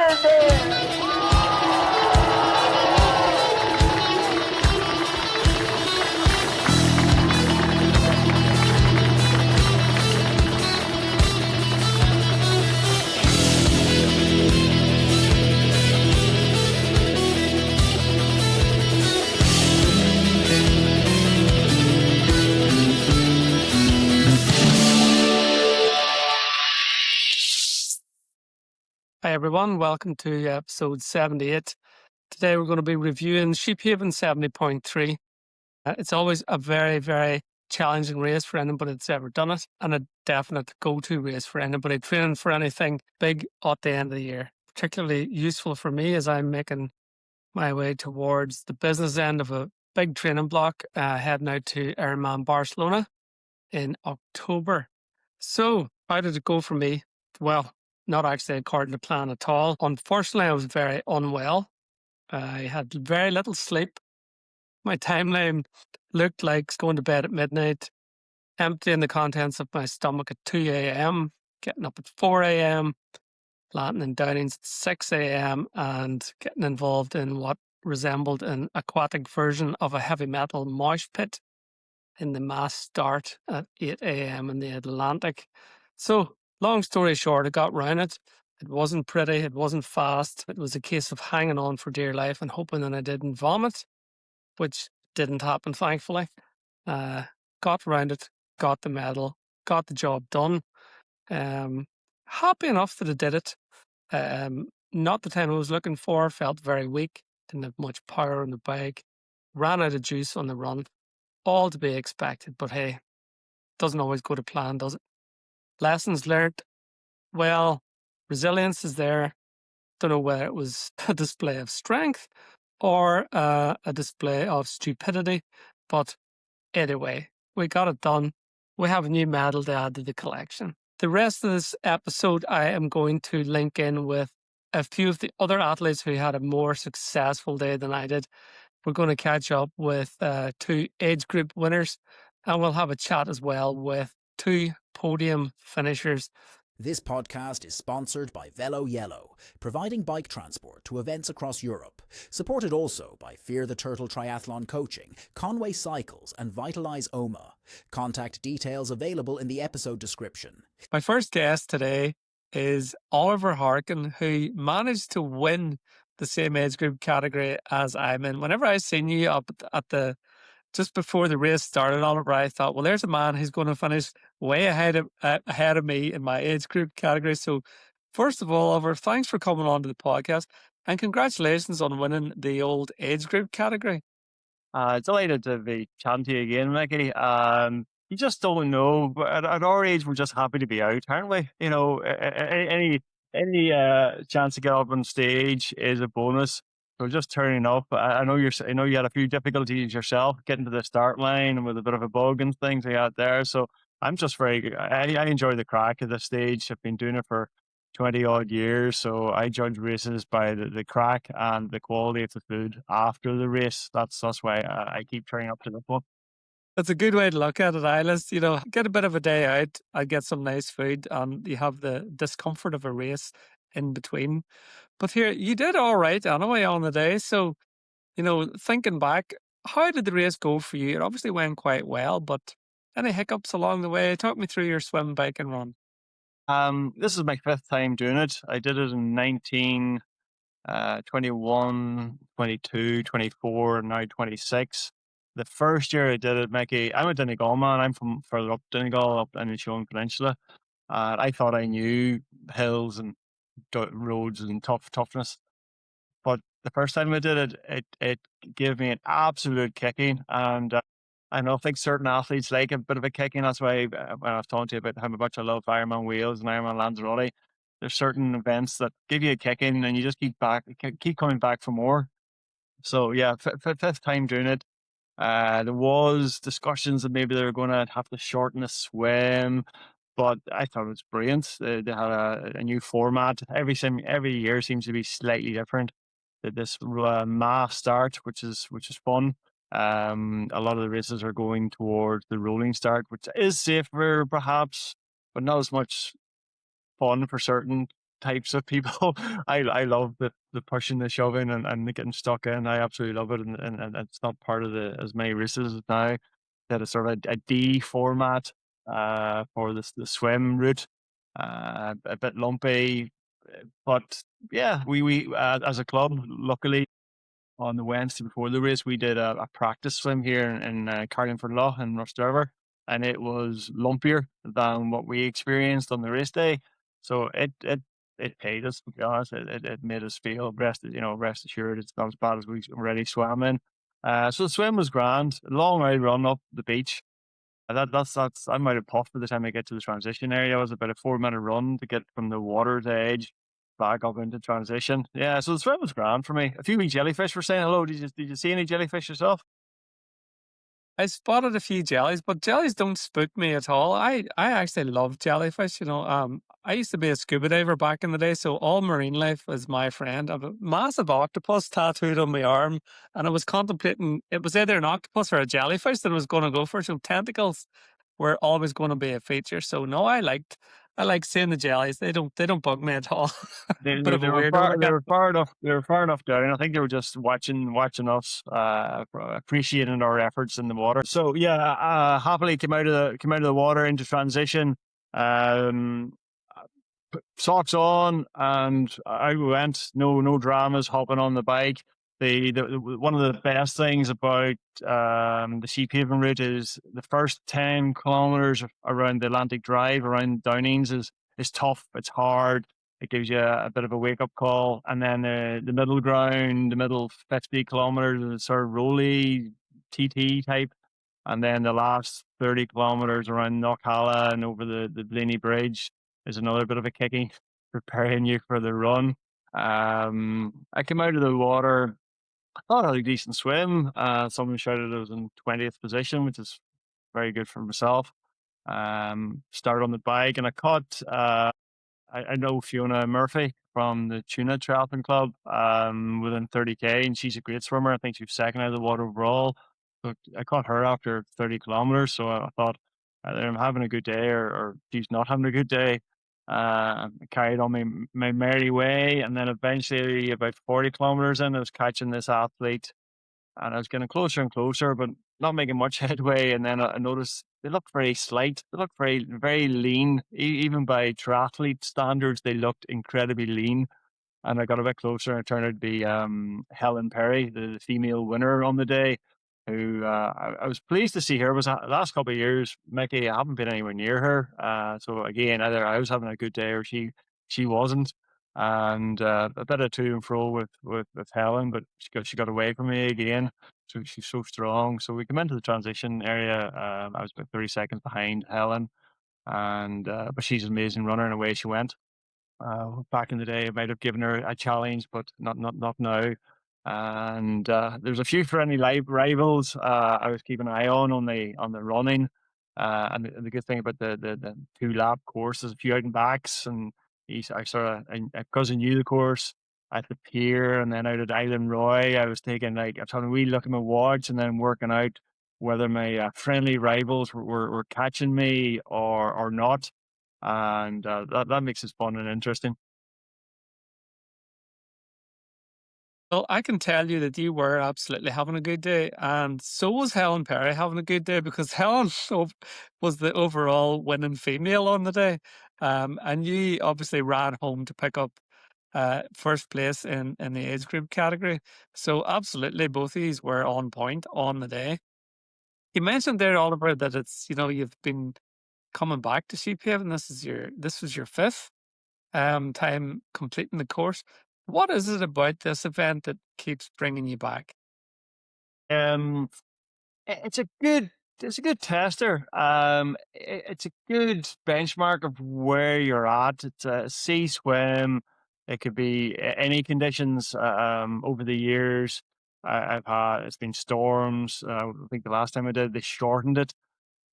Sheephaven! Hi everyone, welcome to episode 78. Today we're going to be reviewing Sheephaven 70.3. It's always a very, very challenging race for anybody that's ever done it, and a definite go-to race for anybody training for anything big at the end of the year. Particularly useful for me as I'm making my way towards the business end of a big training block, heading out to Ironman Barcelona in October. So, how did it go for me? Well, not actually according to plan at all. Unfortunately, I was very unwell. I had very little sleep. My timeline looked like going to bed at midnight, emptying the contents of my stomach at 2 a.m., getting up at 4 a.m., landing in Downings at 6 a.m., and getting involved in what resembled an aquatic version of a heavy metal mosh pit in the mass start at 8 a.m. in the Atlantic. So, long story short, I got round it. It wasn't pretty, it wasn't fast. It was a case of hanging on for dear life and hoping that I didn't vomit, which didn't happen, thankfully. Got round it, got the medal, got the job done. Happy enough that I did it. Not the time I was looking for, felt very weak, didn't have much power on the bike, ran out of juice on the run. All to be expected, but hey, doesn't always go to plan, does it? Lessons learned. Well, resilience is there. Don't know whether it was a display of strength or a display of stupidity, but anyway, we got it done. We have a new medal to add to the collection. The rest of this episode, I am going to link in with a few of the other athletes who had a more successful day than I did. We're going to catch up with two age group winners, and we'll have a chat as well with two podium finishers. This podcast is sponsored by Velo Yellow, providing bike transport to events across Europe. Supported also by Fear the Turtle Triathlon Coaching, Conway Cycles and Vitalize Omagh. Contact details available in the episode description. My first guest today is Oliver Harkin, who managed to win the same age group category as I'm in. Whenever I seen you up at the just before the race started, Oliver, I thought, well, there's a man who's going to finish way ahead of me in my age group category. So, first of all, Oliver, thanks for coming on to the podcast, and congratulations on winning the old age group category. Delighted to be chatting to you again, Micky. You just don't know. At our age, we're just happy to be out, aren't we? You know, any chance to get up on stage is a bonus. So just turning up. I know you had a few difficulties yourself getting to the start line and with a bit of a bug and things like that there. So I'm just I enjoy the crack at this stage. I've been doing it for 20 odd years. So I judge races by the crack and the quality of the food after the race. That's why I keep turning up to the one. That's a good way to look at it, Eyeless. You know, get a bit of a day out, I get some nice food, and you have the discomfort of a race in between. But here, you did all right anyway on the day. So, you know, thinking back, how did the race go for you? It obviously went quite well, but any hiccups along the way? Talk me through your swim, bike, and run. This is my fifth time doing it. I did it in 19, 21, 22, 24, and now 26. The first year I did it, Micky, I'm a Donegal man. I'm from further up Donegal, up in the Sheephaven Peninsula. And I thought I knew hills and roads and toughness. But the first time I did it gave me an absolute kicking. And I know I think certain athletes like a bit of a kicking. That's why when I was talking to you about how much I love Ironman Wales and Ironman Lanzarote, there's certain events that give you a kicking and you just keep coming back for more. So yeah, fifth time doing it. There was discussions that maybe they were going to have to shorten the swim, but I thought it was brilliant. They had a new format. Every year seems to be slightly different. This mass start, which is fun. A lot of the races are going towards the rolling start, which is safer perhaps, but not as much fun for certain. types of people. I love the pushing, the shoving, and the getting stuck in. I absolutely love it, and it's not part of the as many races now. That is sort of a D format for the swim route. A bit lumpy, but yeah, we as a club, luckily on the Wednesday before the race, we did a practice swim here in Carlingford Lough in Rossderver, and it was lumpier than what we experienced on the race day. So it paid us, to be honest. It made us feel rest assured it's not as bad as we already swam in. So the swim was grand. A long way run up the beach. That's I might have puffed by the time I get to the transition area. It was about a 4 minute run to get from the water's edge back up into transition. Yeah, so the swim was grand for me. A few wee jellyfish were saying hello. Did you see any jellyfish yourself? I spotted a few jellies, but jellies don't spook me at all. I actually love jellyfish. I used to be a scuba diver back in the day, so all marine life is my friend. I have a massive octopus tattooed on my arm, and I was contemplating it was either an octopus or a jellyfish that I was going to go for. So tentacles were always going to be a feature. So no, I like seeing the jellies. They don't bug me at all. They, Bit they, of a they were weirdo, far like. they were far enough down. I think they were just watching us, appreciating our efforts in the water. So yeah, happily came out of the water into transition. Um, Socks on, and I went. No dramas. Hopping on the bike. One of the best things about the Sheephaven route is the first 10 kilometers around the Atlantic Drive around Downings is tough. It's hard. It gives you a bit of a wake up call, and then the middle ground, the middle 50 kilometers is sort of rolly TT type, and then the last 30 kilometers around Knockalla and over the Blaney Bridge is another bit of a kicking, preparing you for the run. I came out of the water. I thought I had a decent swim. Someone shouted I was in 20th position, which is very good for myself. Started on the bike and I caught I know Fiona Murphy from the Tuna Triathlon Club within 30K, and she's a great swimmer. I think she was second out of the water overall. So I caught her after 30 kilometers. So I thought either I'm having a good day or she's not having a good day. I carried on my merry way, and then eventually, about 40 kilometers in, I was catching this athlete and I was getting closer and closer, but not making much headway. And then I noticed they looked very slight. They looked very lean. Even by triathlete standards, they looked incredibly lean. And I got a bit closer, and it turned out to be Helen Perry, the female winner on the day. Who I was pleased to see her. It was the last couple of years, Micky, I haven't been anywhere near her. So again, either I was having a good day or she wasn't. And a bit of to and fro with Helen, but she got away from me again. So she's so strong. So we came into the transition area. I was about 30 seconds behind Helen, and but she's an amazing runner, and away she went. Back in the day, I might have given her a challenge, but not now. And there's a few friendly rivals I was keeping an eye on the running. And the good thing about the 2 lap course, there's a few out and backs, and because I knew the course at the pier and then out at Island Roy, I was taking like I was having a wee look at my watch and then working out whether my friendly rivals were catching me or not, and that makes it fun and interesting. Well, I can tell you that you were absolutely having a good day, and so was Helen Perry having a good day because Helen was the overall winning female on the day. And you obviously ran home to pick up first place in the age group category. So absolutely, both of these were on point on the day. You mentioned there, Oliver, that you've been coming back to Sheephaven. This was your fifth time completing the course. What is it about this event that keeps bringing you back? Um, it's a good tester. It's a good benchmark of where you're at. It's a sea swim. It could be any conditions. Over the years, I've had it's been storms. I think the last time I did, they shortened it,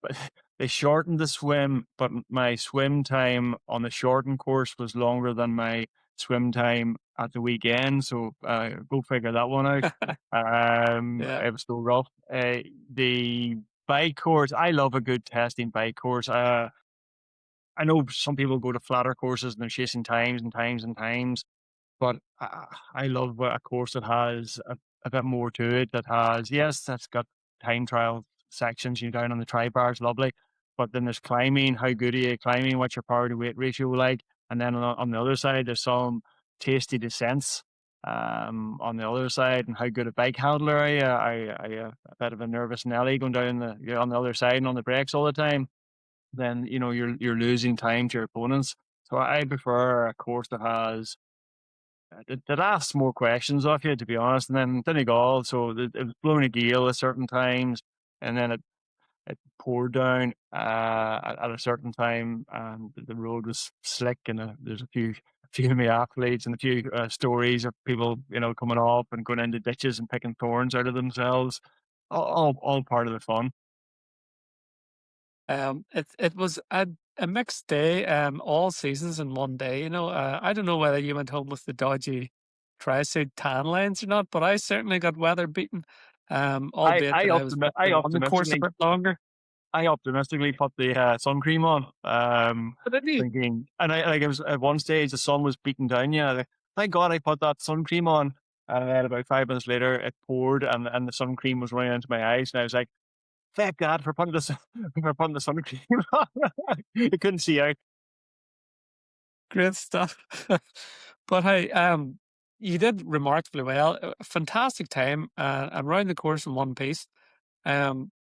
but they shortened the swim, but my swim time on the shortened course was longer than my swim time at the weekend. So go figure that one out. Yeah. It was still rough. The bike course, I love a good testing bike course. I know some people go to flatter courses and they're chasing times and times and times, but I love a course that has a bit more to it. That has, yes, that's got time trial sections. You down on the tri bars, lovely, but then there's climbing. How good are you at climbing? What's your power to weight ratio like? And then on the other side, there's some tasty descents. On the other side, and how good a bike handler are you? Are you a bit of a nervous Nelly going down you're on the other side and on the brakes all the time? Then you're losing time to your opponents. So I prefer a course that has that asks more questions of you, to be honest. And then Donegal, so it was blowing a gale at certain times, and then it poured down at a certain time, and the road was slick, and there's a few of my athletes and a few stories of people coming off and going into ditches and picking thorns out of themselves. All part of the fun. It was a mixed day, all seasons in one day. I don't know whether you went home with the dodgy tri-suit tan lines or not, but I certainly got weather beaten. Albeit that I was I probably on the course a optimistically bit longer. I optimistically put the sun cream on, But didn't you? thinking, and I like, it was at one stage the sun was beating down. Yeah, like, thank God I put that sun cream on. And then about 5 minutes later, it poured, and the sun cream was running into my eyes, and I was like, "Thank God for putting this for putting the sun cream on." I couldn't see out. Great stuff. But hey, you did remarkably well. A fantastic time, and round the course in one piece. Um,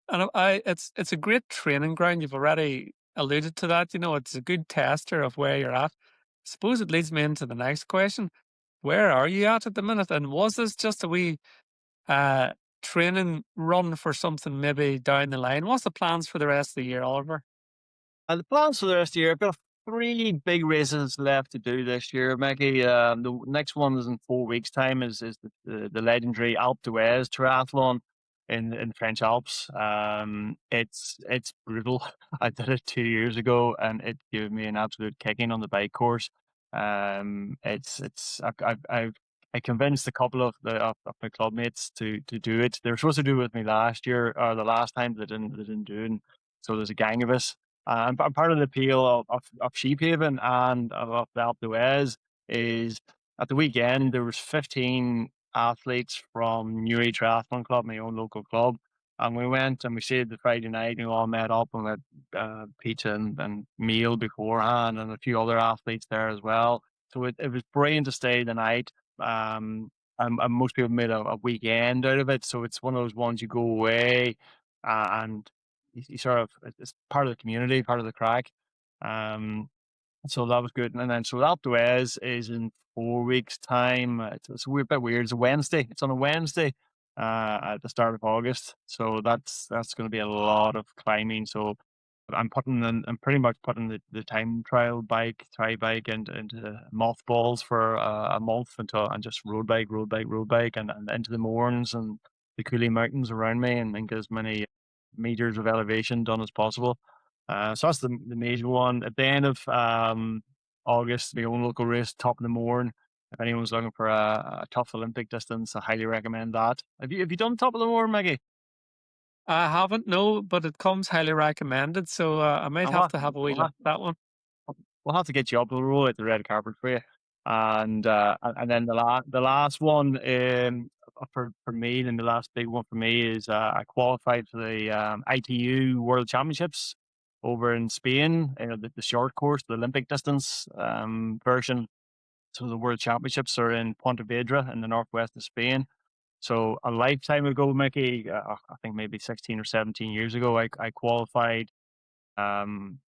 and it's a great training ground. You've already alluded to that. It's a good tester of where you're at. Suppose it leads me into the next question. Where are you at the minute? And was this just a wee uh, training run for something maybe down the line? What's the plans for the rest of the year, Oliver? The plans for the rest of the year, I've got three big races left to do this year, Mickey. The next one is in 4 weeks' time. Is the legendary Alpe d'Huez triathlon in French Alps. It's brutal. I did it 2 years ago, and it gave me an absolute kicking on the bike course. I convinced a couple of my club mates to do it. They were supposed to do it with me last year, or the last time. They didn't do it. And so there's a gang of us. I'm part of the appeal of Sheephaven and of the Alpe d'Huez is at the weekend there was 15 athletes from Newry Triathlon Club, my own local club, and we went and we stayed the Friday night and we all met up and we had pizza and meal beforehand and a few other athletes there as well. So it was brilliant to stay the night. And most people made a weekend out of it. So it's one of those ones you go away and you sort of, it's part of the community, part of the crack. Um, so that was good. And then so Alpe d'Huez is in 4 weeks' time. It's a bit weird. It's a Wednesday. It's on a Wednesday at the start of August. So that's going to be a lot of climbing. So I'm pretty much putting the time trial bike, tri bike into mothballs for a month and just road bike, and into the Mournes and the Cooley Mountains around me and get as many meters of elevation done as possible. So that's the major one. At the end of August, my own local race, Top of the Mourne. If anyone's looking for a tough Olympic distance, I highly recommend that. Have you done Top of the Mourne, Maggie? I haven't, no, but it comes highly recommended, so I might I'll have have, to have a wee we'll look have, at that one. we'll have to get you up. We'll roll out the red carpet for you. And then the last one for me, and the last big one for me is I qualified for the ITU World Championships over in Spain. The short course, the Olympic distance version. So the World Championships are in Pontevedra in the northwest of Spain. So a lifetime ago, Mickey, I think maybe 16 or 17 years ago, I qualified um,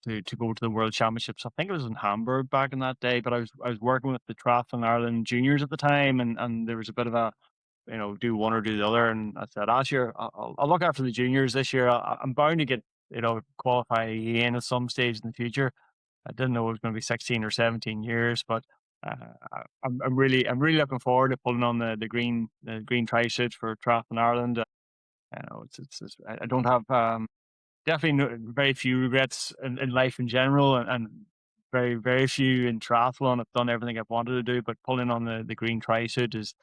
to go to the World Championships. I think it was in Hamburg back in that day, but I was working with the Triathlon Ireland juniors at the time, and there was a bit of a do one or do the other. And I said, last year I'll look after the juniors. This year I'm bound to get qualify again at some stage in the future. I didn't know it was going to be 16 or 17 years, but I'm really looking forward to pulling on the green tri-suit for Triathlon Ireland. I don't have definitely very few regrets in life in general, and very very few in triathlon. I've done everything I've wanted to do, but pulling on the green tri-suit is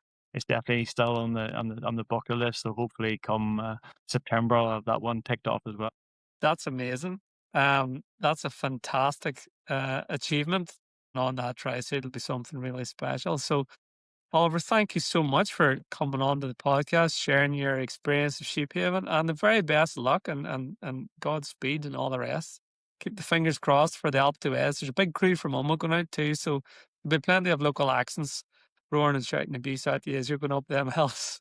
definitely still on the bucket list. So hopefully come September I'll have that one ticked off as well. That's amazing. That's a fantastic achievement on that try. So it'll be something really special. So Oliver, thank you so much for coming on to the podcast, sharing your experience of Sheephaven, and the very best of luck and Godspeed and all the rest. Keep the fingers crossed for the Alp d'Huez. There's a big crew from Omagh going out too, so there'll be plenty of local accents roaring and shouting abuse at you as you're going up them hills.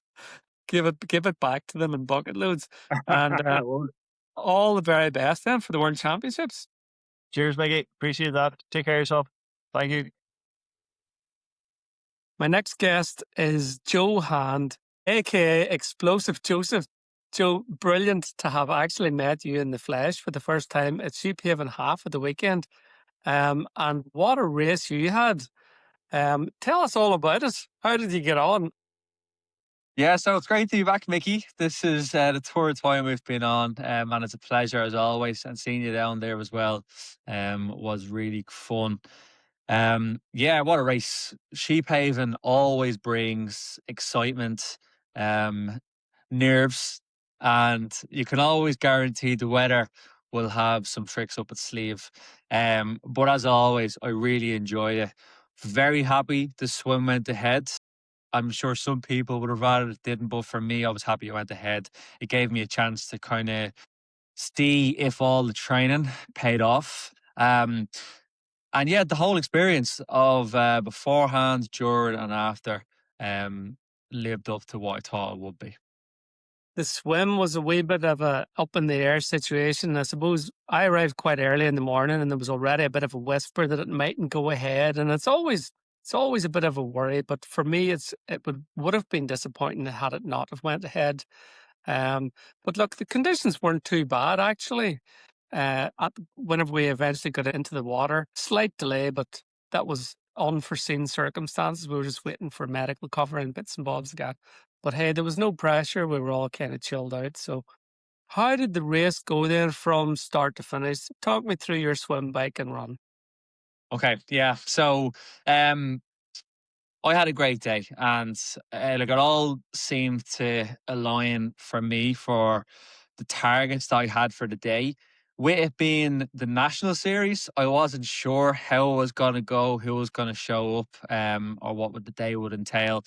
Give it back to them in bucket loads. And all the very best then for the World Championships. Cheers, Micky. Appreciate that. Take care of yourself. Thank you. My next guest is Joe Hand, aka Explosive Joseph. Joe, brilliant to have actually met you in the flesh for the first time at Sheephaven half of the weekend. And what a race you had. Tell us all about it. How did you get on? Yeah, so it's great to be back, Micky. This is the third time we've been on, and it's a pleasure as always. And seeing you down there as well was really fun. Yeah, what a race. Sheephaven always brings excitement, nerves, and you can always guarantee the weather will have some tricks up its sleeve. But as always, I really enjoyed it. Very happy the swim went ahead. I'm sure some people would have rather it didn't, but for me, I was happy it went ahead. It gave me a chance to kind of see if all the training paid off. And yeah, the whole experience of beforehand, during, and after lived up to what I thought it would be. The swim was a wee bit of a up in the air situation. I suppose I arrived quite early in the morning and there was already a bit of a whisper that it mightn't go ahead. And it's always a bit of a worry. But for me, it would have been disappointing had it not have went ahead. But look, the conditions weren't too bad actually. Whenever we eventually got into the water, slight delay, but that was unforeseen circumstances. We were just waiting for medical cover and bits and bobs again. But hey, there was no pressure. We were all kind of chilled out. So, how did the race go then from start to finish? Talk me through your swim, bike, and run. Okay, yeah. So, I had a great day, and like it all seemed to align for me for the targets that I had for the day. With it being the national series, I wasn't sure how it was going to go, who was going to show up, or what would the day would entail.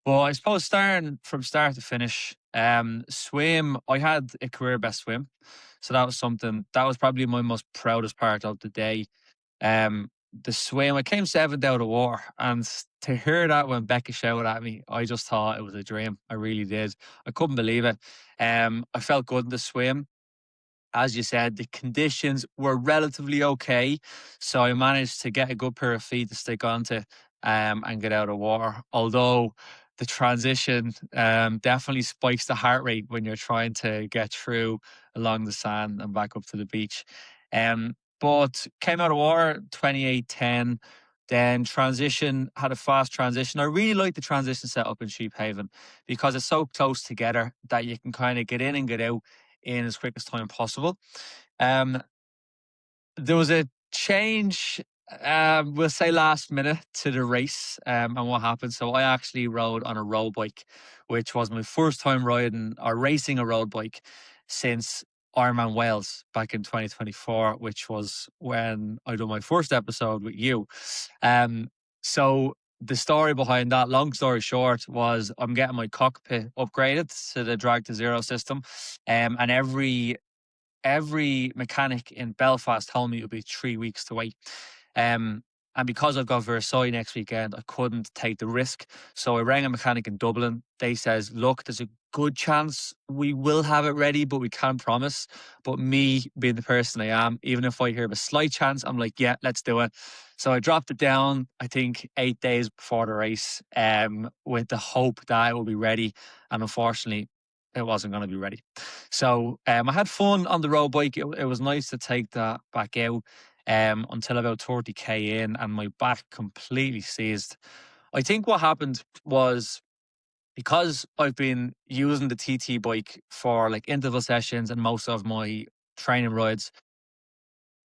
But I suppose starting from start to finish, swim, I had a career best swim, so that was something that was probably my most proudest part of the day. The swim, I came seventh out of war, and to hear that when Becca shouted at me, I just thought it was a dream. I really did. I couldn't believe it. I felt good in the swim. As you said, the conditions were relatively okay, so I managed to get a good pair of feet to stick onto and get out of water. Although the transition definitely spikes the heart rate when you're trying to get through along the sand and back up to the beach. But came out of water 28:10. Then transition, had a fast transition. I really like the transition setup in Sheephaven because it's so close together that you can kind of get in and get out in as quick as time possible. There was a change, we'll say last minute to the race and what happened. So I actually rode on a road bike, which was my first time riding or racing a road bike since Ironman Wales back in 2024, which was when I did my first episode with you. So the story behind that, long story short, was I'm getting my cockpit upgraded to the Drag to Zero system, and every mechanic in Belfast told me it would be 3 weeks to wait. And because I've got Versailles next weekend, I couldn't take the risk. So I rang a mechanic in Dublin. They says, look, there's a good chance we will have it ready, but we can't promise. But me being the person I am, even if I hear of a slight chance, I'm like, yeah, let's do it. So I dropped it down, I think 8 days before the race, with the hope that it will be ready. And unfortunately, it wasn't going to be ready. So I had fun on the road bike. It was nice to take that back out until about 30k in, and my back completely seized. I think what happened was because I've been using the TT bike for like interval sessions and most of my training rides,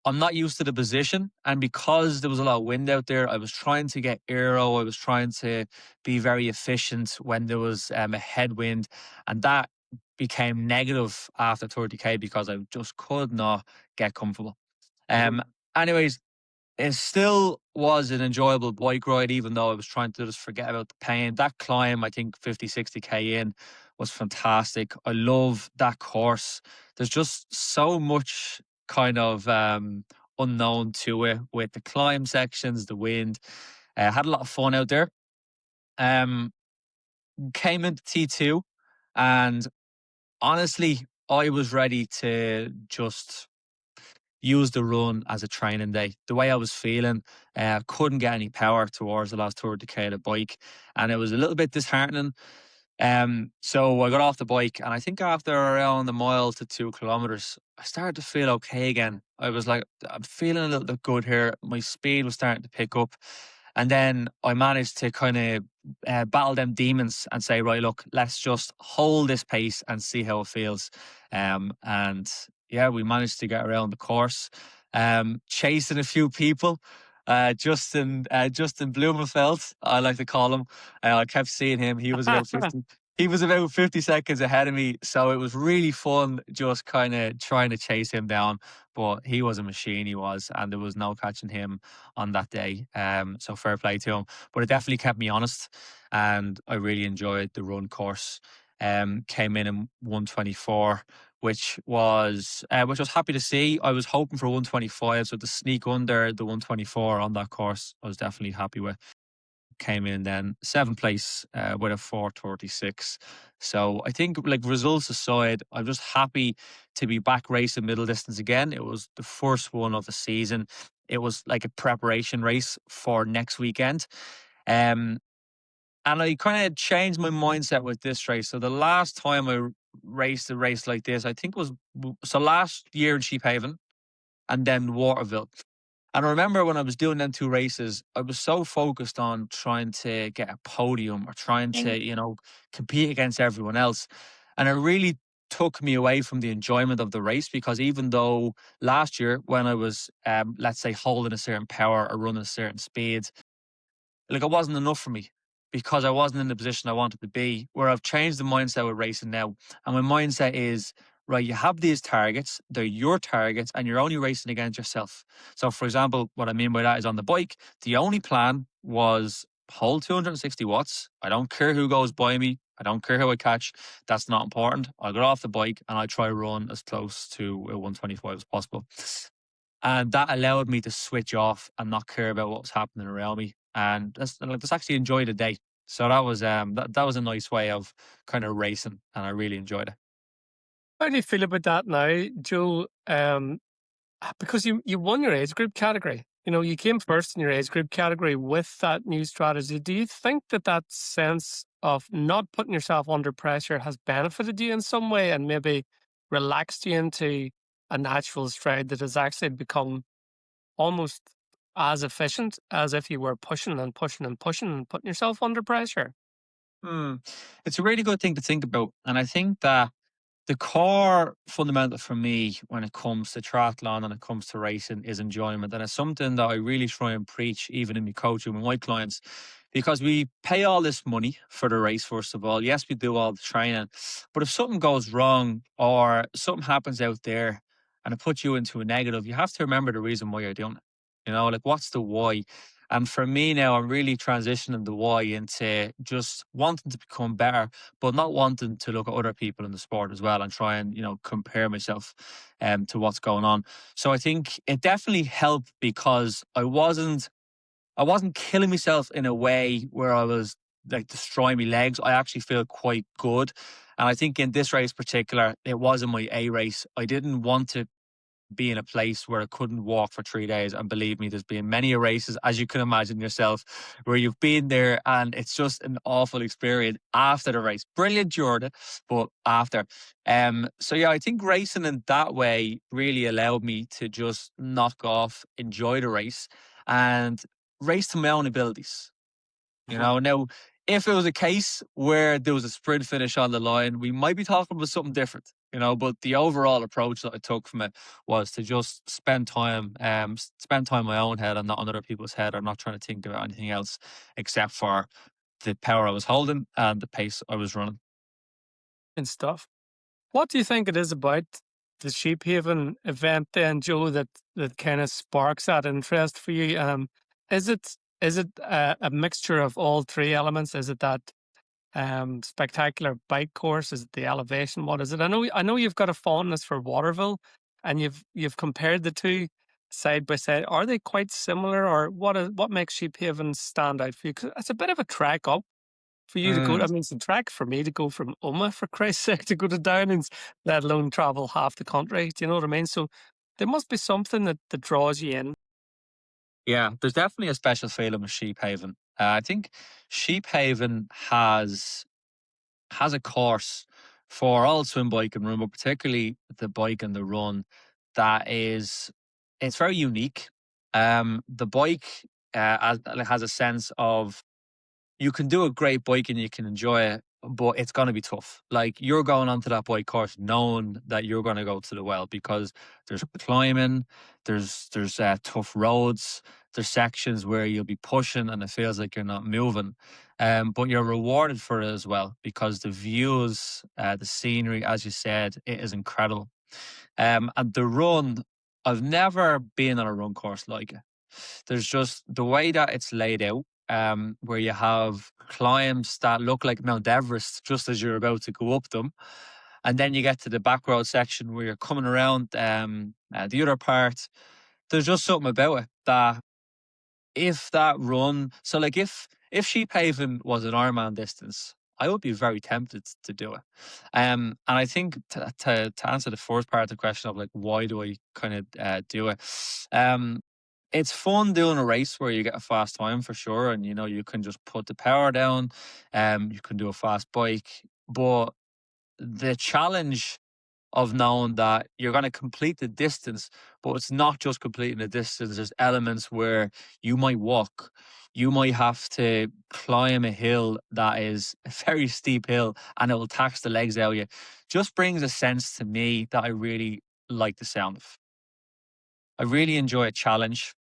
I'm not used to the position. And because there was a lot of wind out there, I was trying to get aero. I was trying to be very efficient when there was a headwind. And that became negative after 30k because I just could not get comfortable. Um, anyways, it still was an enjoyable bike ride, even though I was trying to just forget about the pain. That climb, I think 50, 60K in, was fantastic. I love that course. There's just so much kind of unknown to it with the climb sections, the wind. Had a lot of fun out there. Um, Came into T2, and honestly, I was ready to just use the run as a training day. The way I was feeling, couldn't get any power towards the last 30K of the bike, and it was a little bit disheartening. So I got off the bike, and I think after around a mile to 2 kilometers, I started to feel okay again. I was like, I'm feeling a little bit good here. My speed was starting to pick up. And then I managed to kind of battle them demons and say, right, look, let's just hold this pace and see how it feels. And yeah, we managed to get around the course, chasing a few people. Justin Blumenfeld, I like to call him. I kept seeing him. He was about 50. He was about 50 seconds ahead of me, so it was really fun just kind of trying to chase him down. But he was a machine, he was, and there was no catching him on that day. So fair play to him. But it definitely kept me honest, and I really enjoyed the run course. Came in 124, which was happy to see. I was hoping for 125, so to sneak under the 124 on that course, I was definitely happy with. Came in then seventh place with a 4:36. So I think, like, results aside, I'm just happy to be back racing middle distance again. It was the first one of the season. It was like a preparation race for next weekend. Um, and I kind of changed my mindset with this race. So the last time I raced a race like this, I think was last year in Sheephaven and then Waterville. And I remember when I was doing them two races, I was so focused on trying to get a podium or trying to, compete against everyone else. And it really took me away from the enjoyment of the race, because even though last year when I was, let's say, holding a certain power or running a certain speed, like, it wasn't enough for me because I wasn't in the position I wanted to be. Where I've changed the mindset with racing now, and my mindset is, right, you have these targets, they're your targets, and you're only racing against yourself. So, for example, what I mean by that is, on the bike, the only plan was hold 260 watts. I don't care who goes by me. I don't care who I catch. That's not important. I'll get off the bike and I try run as close to a 125 as possible. And that allowed me to switch off and not care about what was happening around me, and just actually enjoy the day. So that was that was a nice way of kind of racing, and I really enjoyed it. How do you feel about that now, Joe? Because you won your age group category. You came first in your age group category with that new strategy. Do you think that sense of not putting yourself under pressure has benefited you in some way and maybe relaxed you into a natural stride that has actually become almost as efficient as if you were pushing and pushing and pushing and putting yourself under pressure? Hmm. It's a really good thing to think about, and I think that the core fundamental for me when it comes to triathlon and it comes to racing is enjoyment. And it's something that I really try and preach even in my coaching with my clients, because we pay all this money for the race, first of all. Yes, we do all the training, but if something goes wrong or something happens out there and it puts you into a negative, you have to remember the reason why you're doing it. Like, what's the why? And for me now, I'm really transitioning the why into just wanting to become better, but not wanting to look at other people in the sport as well and try and, compare myself to what's going on. So I think it definitely helped, because I wasn't killing myself in a way where I was like destroying my legs. I actually feel quite good. And I think in this race particular, it wasn't my A race. I didn't want to be in a place where I couldn't walk for 3 days. And believe me, there's been many races, as you can imagine yourself, where you've been there and it's just an awful experience after the race. Brilliant during it, but after. So yeah, I think racing in that way really allowed me to just knock off, enjoy the race, and race to my own abilities. Now, if it was a case where there was a sprint finish on the line, we might be talking about something different. But the overall approach that I took from it was to just spend time in my own head and not on other people's head, or not trying to think about anything else except for the power I was holding and the pace I was running. And stuff. What do you think it is about the Sheephaven event then, Joe, that kind of sparks that interest for you? Is it a mixture of all three elements? Is it that spectacular bike course? Is it the elevation? What is it? I know you've got a fondness for Waterville, and you've compared the two side by side. Are they quite similar, or what makes Sheephaven stand out for you? 'Cause it's a bit of a trek up for you to go. I mean, it's a trek for me to go from Omagh, for Christ's sake, to go to Downings, let alone travel half the country. Do you know what I mean? So there must be something that draws you in. Yeah, there's definitely a special feeling with Sheephaven. I think Sheephaven has a course for all swim, bike, and run, but particularly the bike and the run that is it's very unique. The bike has a sense of you can do a great bike and you can enjoy it, but it's going to be tough. Like you're going onto that bike course knowing that you're going to go to the well because there's climbing, there's tough roads, there's sections where you'll be pushing and it feels like you're not moving. But you're rewarded for it as well because the views, the scenery, as you said, it is incredible. And the run, I've never been on a run course like it. There's just the way that it's laid out, where you have climbs that look like Mount Everest just as you're about to go up them. And then you get to the back road section where you're coming around the other part. There's just something about it that if that run, so like if Sheephaven was an Ironman distance, I would be very tempted to do it. And I think to answer the first part of the question of like why do I kind of do it, it's fun doing a race where you get a fast time for sure, and you know you can just put the power down, you can do a fast bike, but the challenge of knowing that you're going to complete the distance, but it's not just completing the distance. There's elements where you might walk, you might have to climb a hill that is a very steep hill and it will tax the legs out of you. Just brings a sense to me that I really like the sound of. I really enjoy a challenge.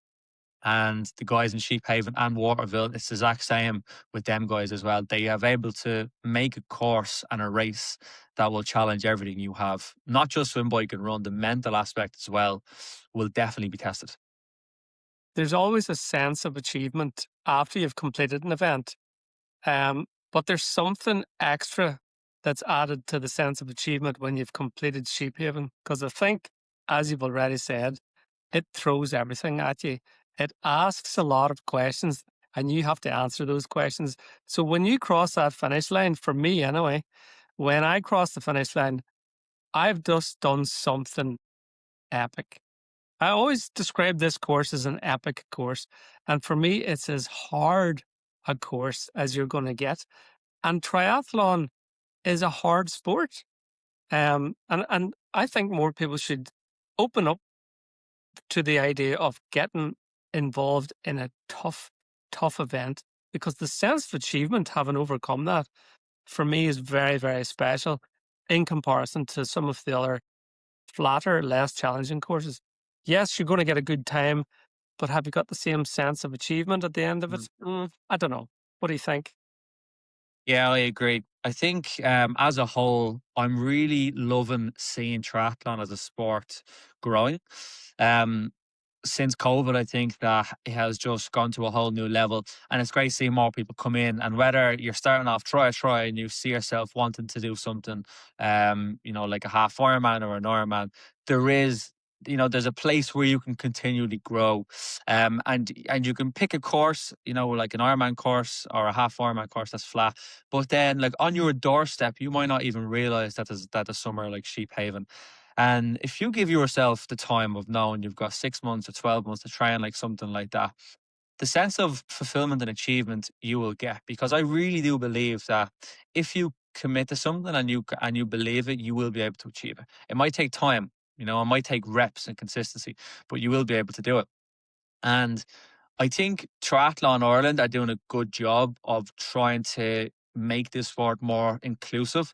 And the guys in Sheephaven and Waterville, it's the exact same with them guys as well. They have able to make a course and a race that will challenge everything you have. Not just swim, bike, and run, the mental aspect as well will definitely be tested. There's always a sense of achievement after you've completed an event. But there's something extra that's added to the sense of achievement when you've completed Sheephaven. Because I think, as you've already said, it throws everything at you. It asks a lot of questions and you have to answer those questions. So when you cross that finish line, for me anyway, when I cross the finish line, I've just done something epic. I always describe this course as an epic course. And for me, it's as hard a course as you're going to get. And triathlon is a hard sport. And I think more people should open up to the idea of getting involved in a tough event, because the sense of achievement, having overcome that, for me is very, very special in comparison to some of the other flatter, less challenging courses. Yes, you're going to get a good time, but have you got the same sense of achievement at the end of it? I don't know. What do you think? Yeah, I agree. I think as a whole, I'm really loving seeing triathlon as a sport growing. Um, since COVID, I think that it has just gone to a whole new level, and it's great seeing more people come in. And whether you're starting off try, and you see yourself wanting to do something, like a half Ironman or an Ironman, there is, there's a place where you can continually grow, and you can pick a course, like an Ironman course or a half Ironman course that's flat, but then like on your doorstep, you might not even realize that there's somewhere like Sheephaven. And if you give yourself the time of knowing you've got 6 months or 12 months to train like something like that, the sense of fulfillment and achievement you will get, because I really do believe that if you commit to something and you believe it, you will be able to achieve it. It might take time, it might take reps and consistency, but you will be able to do it. And I think Triathlon Ireland are doing a good job of trying to make this sport more inclusive.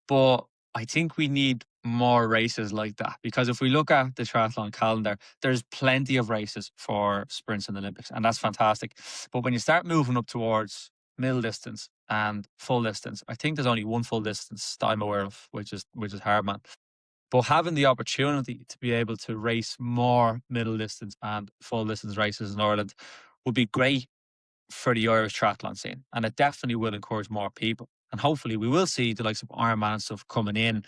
But I think we need more races like that, because if we look at the triathlon calendar, there's plenty of races for sprints in the Olympics, and that's fantastic. But when you start moving up towards middle distance and full distance, I think there's only one full distance that I'm aware of, which is Hardman. But having the opportunity to be able to race more middle distance and full distance races in Ireland would be great for the Irish triathlon scene. And it definitely will encourage more people. And hopefully we will see the likes of Ironman and stuff coming in.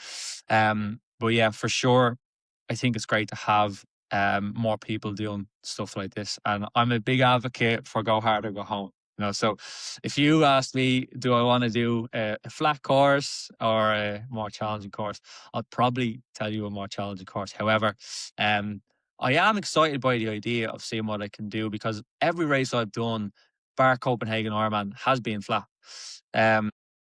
But yeah, for sure, I think it's great to have more people doing stuff like this. And I'm a big advocate for go hard or go home. So if you ask me, do I want to do a flat course or a more challenging course? I'll probably tell you a more challenging course. However, I am excited by the idea of seeing what I can do, because every race I've done, bar Copenhagen Ironman, has been flat.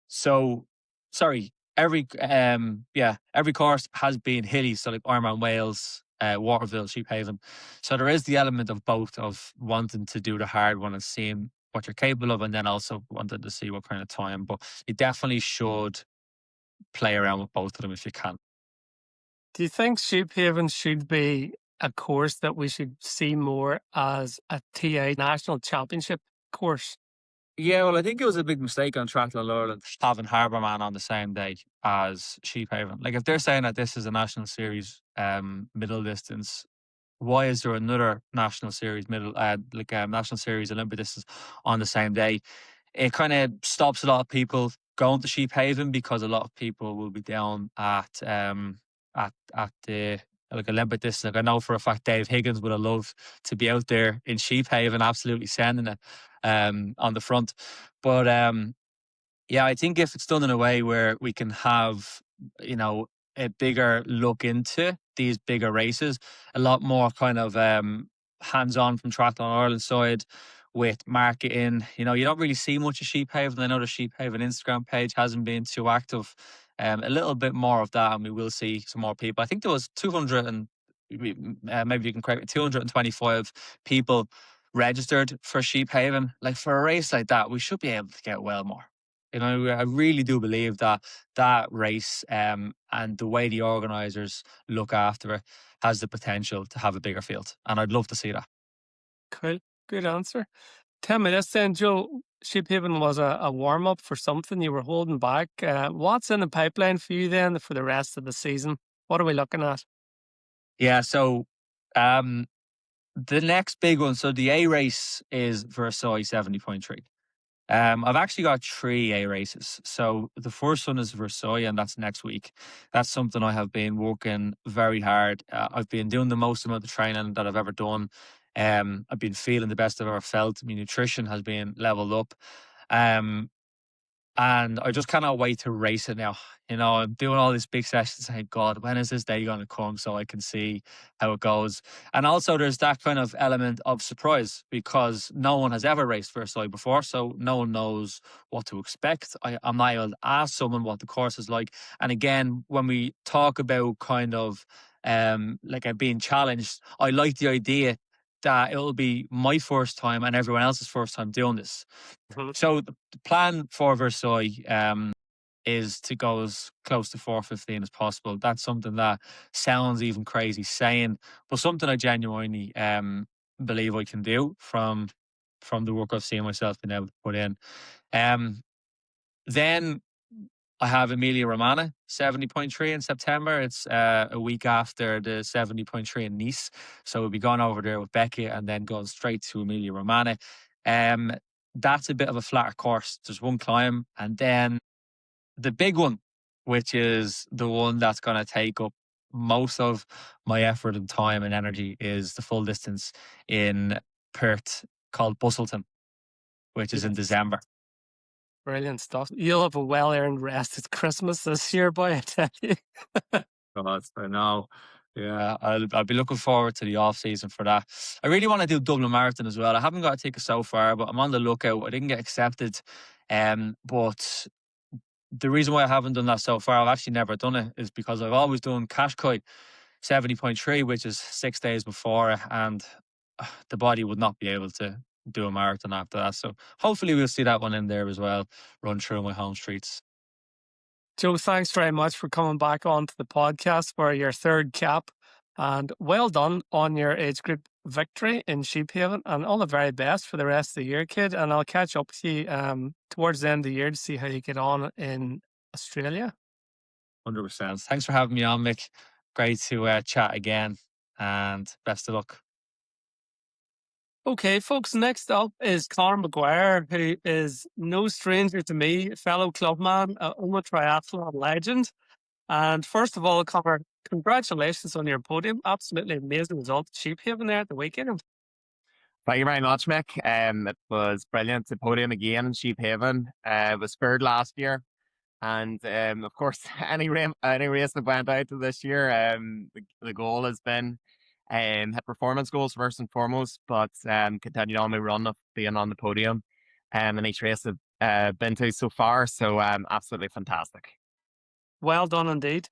So sorry, every course has been hilly. So like Ironman Wales, Waterville, Sheephaven. So there is the element of both, of wanting to do the hard one and seeing what you're capable of, and then also wanted to see what kind of time. But you definitely should play around with both of them if you can. Do you think Sheephaven should be a course that we should see more as a TA national championship course? Yeah, well, I think it was a big mistake on Triathlon Ireland having Harbourman on the same day as Sheephaven. Like, if they're saying that this is a national series middle distance, why is there another national series national series Olympic distance on the same day? It kind of stops a lot of people going to Sheephaven, because a lot of people will be down at the like Olympic distance. Like, I know for a fact Dave Higgins would have loved to be out there in Sheephaven, absolutely sending it on the front. But yeah, I think if it's done in a way where we can have, a bigger look into these bigger races, a lot more kind of hands-on from Triathlon Ireland side with marketing. You don't really see much of Sheephaven. I know the Sheephaven Instagram page hasn't been too active. A little bit more of that, and we will see some more people. I think there was 200 and maybe you can correct me, 225 people registered for Sheephaven. Like, for a race like that, we should be able to get well more. I really do believe that race and the way the organisers look after it has the potential to have a bigger field, and I'd love to see that. Cool. Good answer. Tell me this then, Joe. Sheephaven was a warm up for something you were holding back. What's in the pipeline for you then for the rest of the season? What are we looking at? Yeah, so the next big one, so the A race is Versailles 70.3. I've actually got 3 A races. So the first one is Versailles, and that's next week. That's something I have been working very hard. I've been doing the most amount of training that I've ever done. I've been feeling the best I've ever felt. My nutrition has been leveled up. And I just cannot wait to race it now. I'm doing all these big sessions saying, God, when is this day going to come so I can see how it goes? And also there's that kind of element of surprise, because no one has ever raced Versailles before. So no one knows what to expect. I'm not able to ask someone what the course is like. And again, when we talk about kind of being challenged, I like the idea that it'll be my first time and everyone else's first time doing this. Mhm. So the plan for Versailles is to go as close to 4:15 as possible. That's something that sounds even crazy saying, but something I genuinely believe I can do from the work I've seen myself being able to put in. Then I have Emilia Romagna 70.3 in September. It's a week after the 70.3 in Nice. So we'll be going over there with Becky and then going straight to Emilia Romagna. That's a bit of a flatter course. There's one climb, and then the big one, which is the one that's going to take up most of my effort and time and energy, is the full distance in Perth called Bustleton, which is in Yes. December. Brilliant stuff. You'll have a well-earned rest. It's Christmas this year, boy, I tell you. God, I know. Yeah, I'll be looking forward to the off season for that. I really want to do Dublin Marathon as well. I haven't got a ticket so far, but I'm on the lookout. I didn't get accepted, but the reason why I haven't done that so far, I've actually never done it, is because I've always done Kashkai 70.3, which is 6 days before it, and the body would not be able to do a marathon after that. So hopefully we'll see that one in there as well, run through my home streets. Joe, thanks very much for coming back onto the podcast for your third cap. And well done on your age group victory in Sheephaven, and all the very best for the rest of the year, kid. And I'll catch up with you towards the end of the year to see how you get on in Australia. 100%. Thanks for having me on, Mick. great to chat again, and best of luck. Okay, folks, next up is Conor Maguire, who is no stranger to me, fellow clubman, Omagh triathlon legend. And first of all, Conor, congratulations on your podium. Absolutely amazing result at Sheephaven there at the weekend. Thank you very much, Mick. It was brilliant. The podium again in Sheephaven. It was third last year. And of course, any race that went out to this year, the goal has been hit performance goals first and foremost, but continued on my run of being on the podium in each race I've been to so far. So absolutely fantastic. Well done indeed.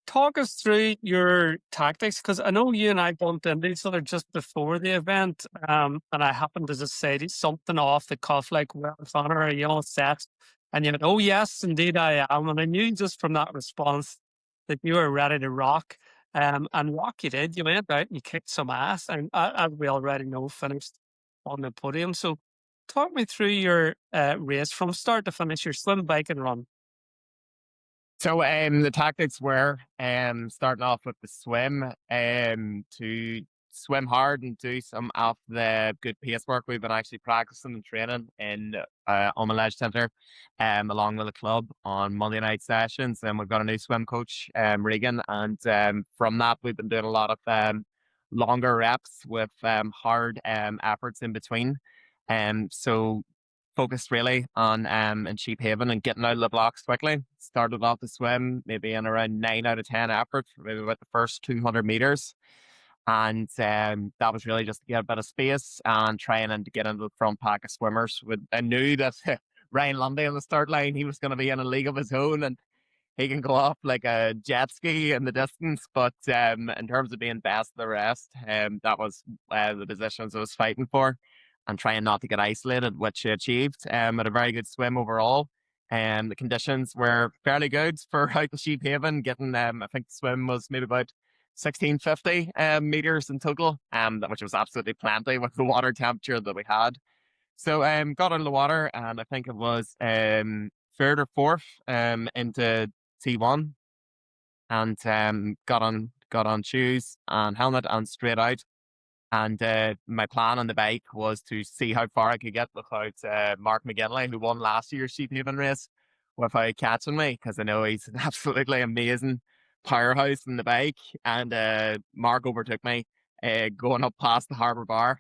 Talk us through your tactics, because I know you and I bumped into each other just before the event, and I happened to just say something off the cuff like, "Well, Conor, are you all set?" And you went, "Oh yes, indeed I am." And I knew just from that response that you were ready to rock. And rock you did. You went out and you kicked some ass, and as we already know, finished on the podium. So talk me through your race from start to finish, your swim, bike, and run. So the tactics were starting off with the swim, to swim hard and do some of the good pace work we've been actually practicing and training in Omagh Centre, along with the club on Monday night sessions. And we've got a new swim coach, Regan, and from that we've been doing a lot of longer reps with hard efforts in between. So focused really on in Sheephaven and getting out of the blocks quickly. Started off the swim maybe in around 9 out of 10 effort, maybe about the first 200 meters. And that was really just to get a bit of space and trying to get into the front pack of swimmers. I knew that Ryan Lundy on the start line, he was going to be in a league of his own, and he can go off like a jet ski in the distance. But in terms of being best of the rest, that was the positions I was fighting for and trying not to get isolated, which he achieved. Had a very good swim overall. The conditions were fairly good for out in Sheephaven, getting, I think the swim was maybe about 1650 meters in total, which was absolutely plenty with the water temperature that we had. So got out of the water, and I think it was third or fourth into T1, and got on shoes and helmet and straight out. And my plan on the bike was to see how far I could get without Mark McGinley, who won last year's Sheephaven race, without catching me, because I know he's an absolutely amazing powerhouse in the bike. And Mark overtook me going up past the harbour bar.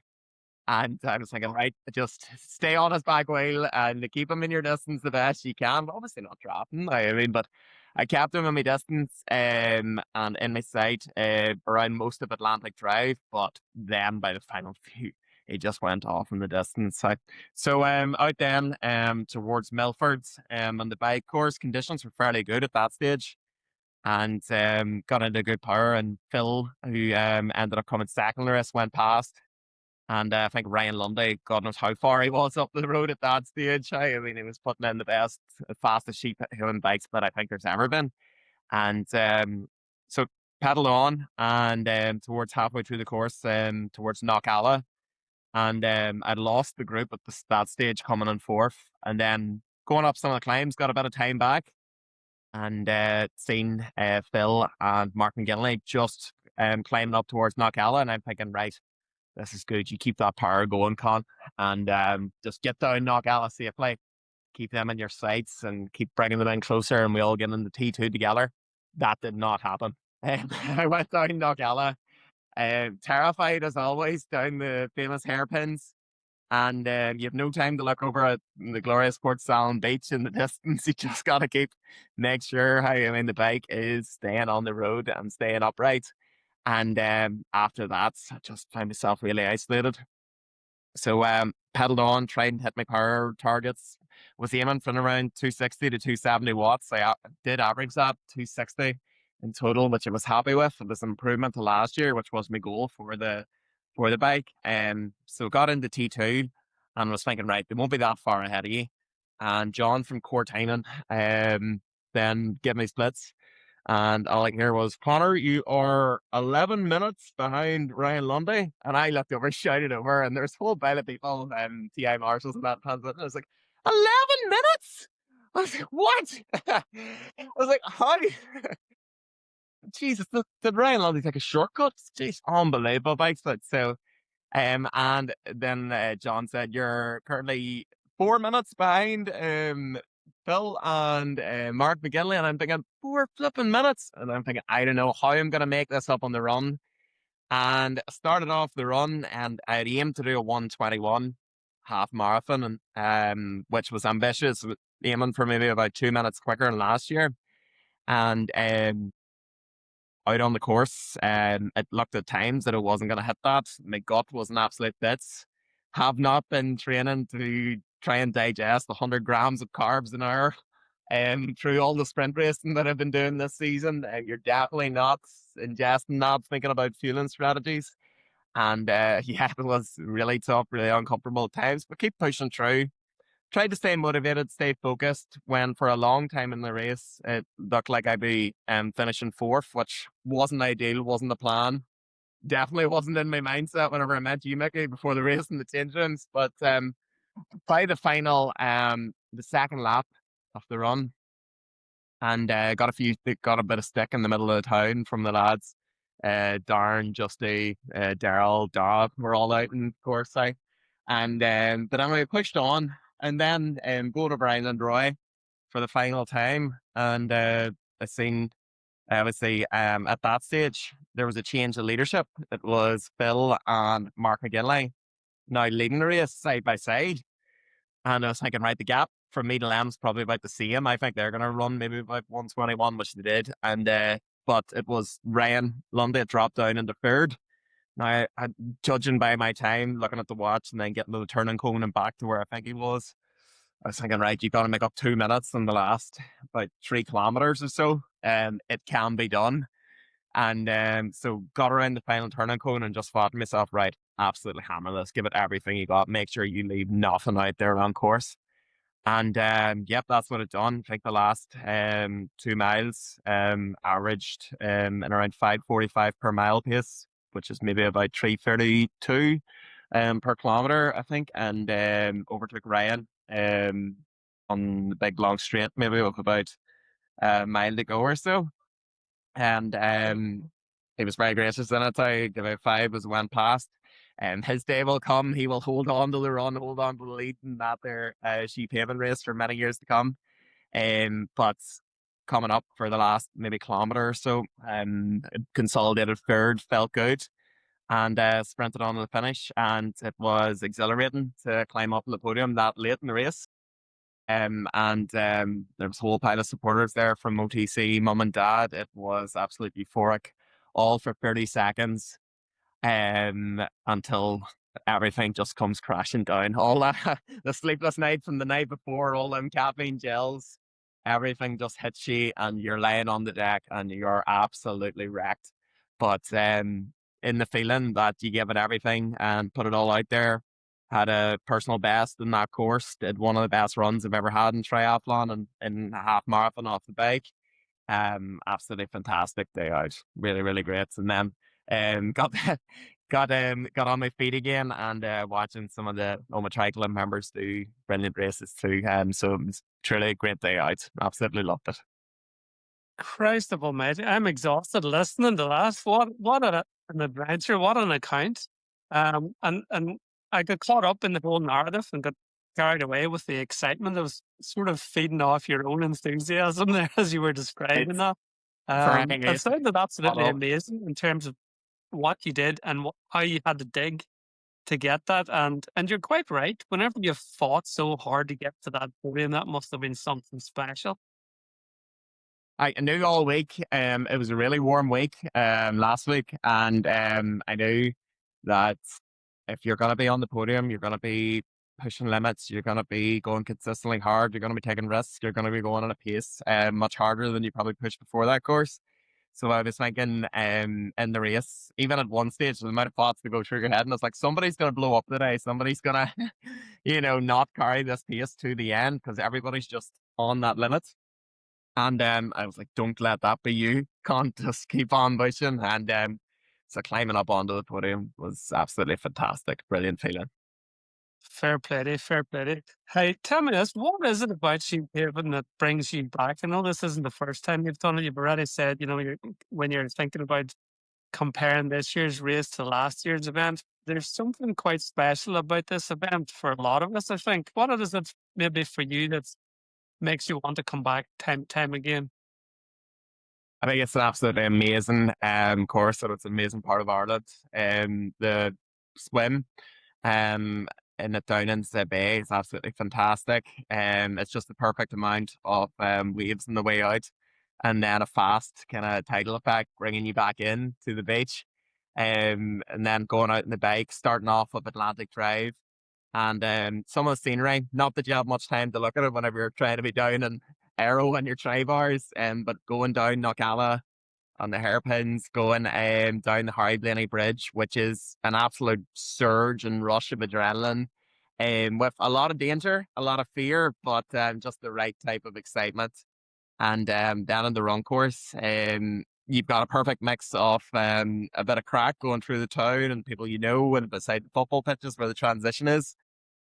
And I was thinking, right, just stay on his back wheel and keep him in your distance the best you can. But obviously not drop him. I mean, but I kept him in my distance and in my sight around most of Atlantic Drive. But then by the final few, he just went off in the distance. So out then towards Milford, and the bike course conditions were fairly good at that stage. And got into good power, and Phil, who ended up coming second in the race, went past. And I think Ryan Lundy, God knows how far he was up the road at that stage. I mean, he was putting in the best, fastest Sheephaven bikes that I think there's ever been. And so pedaled on, and towards halfway through the course, towards Knockalla. And I'd lost the group at that stage coming in fourth. And then going up some of the climbs, got a bit of time back. And seen Phil and Mark McGinley just climbing up towards Knockalla. And I'm thinking, right, this is good. You keep that power going, Con, and just get down Knockalla safely. Keep them in your sights and keep bringing them in closer, and we all get into T2 together. That did not happen. I went down Knockalla, terrified as always, down the famous hairpins, and you have no time to look over at the glorious Port Salon beach in the distance. You just got to make sure the bike is staying on the road and staying upright. And after that, I just found myself really isolated. So pedaled on, tried and hit my power targets. Was aiming from around 260 to 270 watts. I did average that 260 in total, which I was happy with. It was an improvement to last year, which was my goal for the bike. So got into T2 and was thinking, right, they won't be that far ahead of you. And John from Courtainan then gave me splits. And all I can hear was, Conor, you are 11 minutes behind Ryan Lundy. And I looked over, shouted over, and there's a whole pile of people, TI marshals and that transit. And I was like, 11 minutes? I was like, what? I was like, how? Jesus, did Ryan Lundy take a shortcut? Jeez, unbelievable bikes. But so, and then John said you're currently 4 minutes behind Phil and Mark McGinley, and I'm thinking 4 flipping minutes, and I'm thinking I don't know how I'm gonna make this up on the run. And I started off the run, and I had aimed to do a 1:21 half marathon, and which was ambitious, aiming for maybe about 2 minutes quicker than last year. And out on the course, it looked at times that I wasn't going to hit that. My gut was an absolute bits. Have not been training to try and digest 100 grams of carbs an hour. Through all the sprint racing that I've been doing this season, you're definitely not ingesting that, thinking about fueling strategies. And yeah, it was really tough, really uncomfortable at times, but keep pushing through. Tried to stay motivated, stay focused. When for a long time in the race, it looked like I'd be finishing fourth, which wasn't ideal, wasn't the plan. Definitely wasn't in my mindset whenever I met you, Micky, before the race in the change rooms. But by the final, the second lap of the run, and got a bit of stick in the middle of the town from the lads. Darren, Justy, Daryl, Dara were all out in course, and but anyway, I pushed on, and then go to Brian and Roy for the final time, and I seen obviously at that stage there was a change of leadership. It was Phil and Mark McGinley now leading the race side by side. And I was thinking, right, the gap from me to Lamb's probably about the same. I think they're going to run maybe about 1:21, which they did. And but it was Ryan Lundy that dropped down into third. Now, judging by my time, looking at the watch and then getting to the turning cone and back to where I think he was, I was thinking, right, you got to make up 2 minutes in the last about 3 kilometers or so. It can be done. And so got around the final turning cone and just thought to myself, right, absolutely hammer this, give it everything you got, make sure you leave nothing out there on course. And yep, that's what it done. I think the last 2 miles averaged in around 5:45 per mile pace, which is maybe about 3:32 per kilometer, I think, and overtook Ryan on the big long straight, maybe with about a mile to go or so. And he was very gracious in it. I gave out 5 as it went past. And his day will come. He will hold on to the run, hold on to the lead in that there Sheephaven race for many years to come. But coming up for the last maybe kilometre or so, consolidated third, felt good, and sprinted on to the finish. And it was exhilarating to climb up on the podium that late in the race. And there was a whole pile of supporters there from OTC, mum and dad. It was absolutely euphoric, all for 30 seconds, until everything just comes crashing down. All that, the sleepless night from the night before, all them caffeine gels, everything just hits you, and you're laying on the deck, and you're absolutely wrecked. But in the feeling that you give it everything and put it all out there, had a personal best in that course, did one of the best runs I've ever had in triathlon and in a half marathon off the bike. Absolutely fantastic day out. Really, really great. And then got on my feet again and watching some of the Omagh Triathlon members do brilliant races too. So it was truly a great day out. Absolutely loved it. Christ of Almighty, I'm exhausted listening to that. What an adventure! What an account! And I got caught up in the whole narrative and got carried away with the excitement. I was sort of feeding off your own enthusiasm there as you were describing that. It sounded absolutely amazing in terms of what you did and how you had to dig to get that. And you're quite right. Whenever you've fought so hard to get to that podium, that must have been something special. I knew all week. It was a really warm week last week, and I knew that if you're going to be on the podium, you're going to be pushing limits, you're going to be going consistently hard, you're going to be taking risks, you're going to be going at a pace much harder than you probably pushed before that course. So I was thinking in the race, even at one stage, the amount of thoughts to go through your head, and it's like, somebody's going to blow up today, somebody's going to, not carry this pace to the end because everybody's just on that limit. And I was like, don't let that be you. Can't just keep on pushing. And so climbing up onto the podium was absolutely fantastic. Brilliant feeling. Fair play to you, fair play to you. Hey, tell me this, what is it about Sheephaven that brings you back? I know this isn't the first time you've done it. You've already said, when you're thinking about comparing this year's race to last year's event, there's something quite special about this event for a lot of us, I think. What is it maybe for you that makes you want to come back time again? I think it's an absolutely amazing course, and it's an amazing part of Ireland. The swim in it down into the bay is absolutely fantastic. It's just the perfect amount of waves on the way out, and then a fast kind of tidal effect bringing you back in to the beach. And then going out in the bike, starting off with Atlantic Drive, and some of the scenery. Not that you have much time to look at it whenever you're trying to be down in Arrow and your tri bars, but going down Knockalla on the hairpins, going down the Harry Blaney Bridge, which is an absolute surge and rush of adrenaline, with a lot of danger, a lot of fear, but just the right type of excitement. And down on the run course, you've got a perfect mix of a bit of crack going through the town and people and beside the football pitches where the transition is.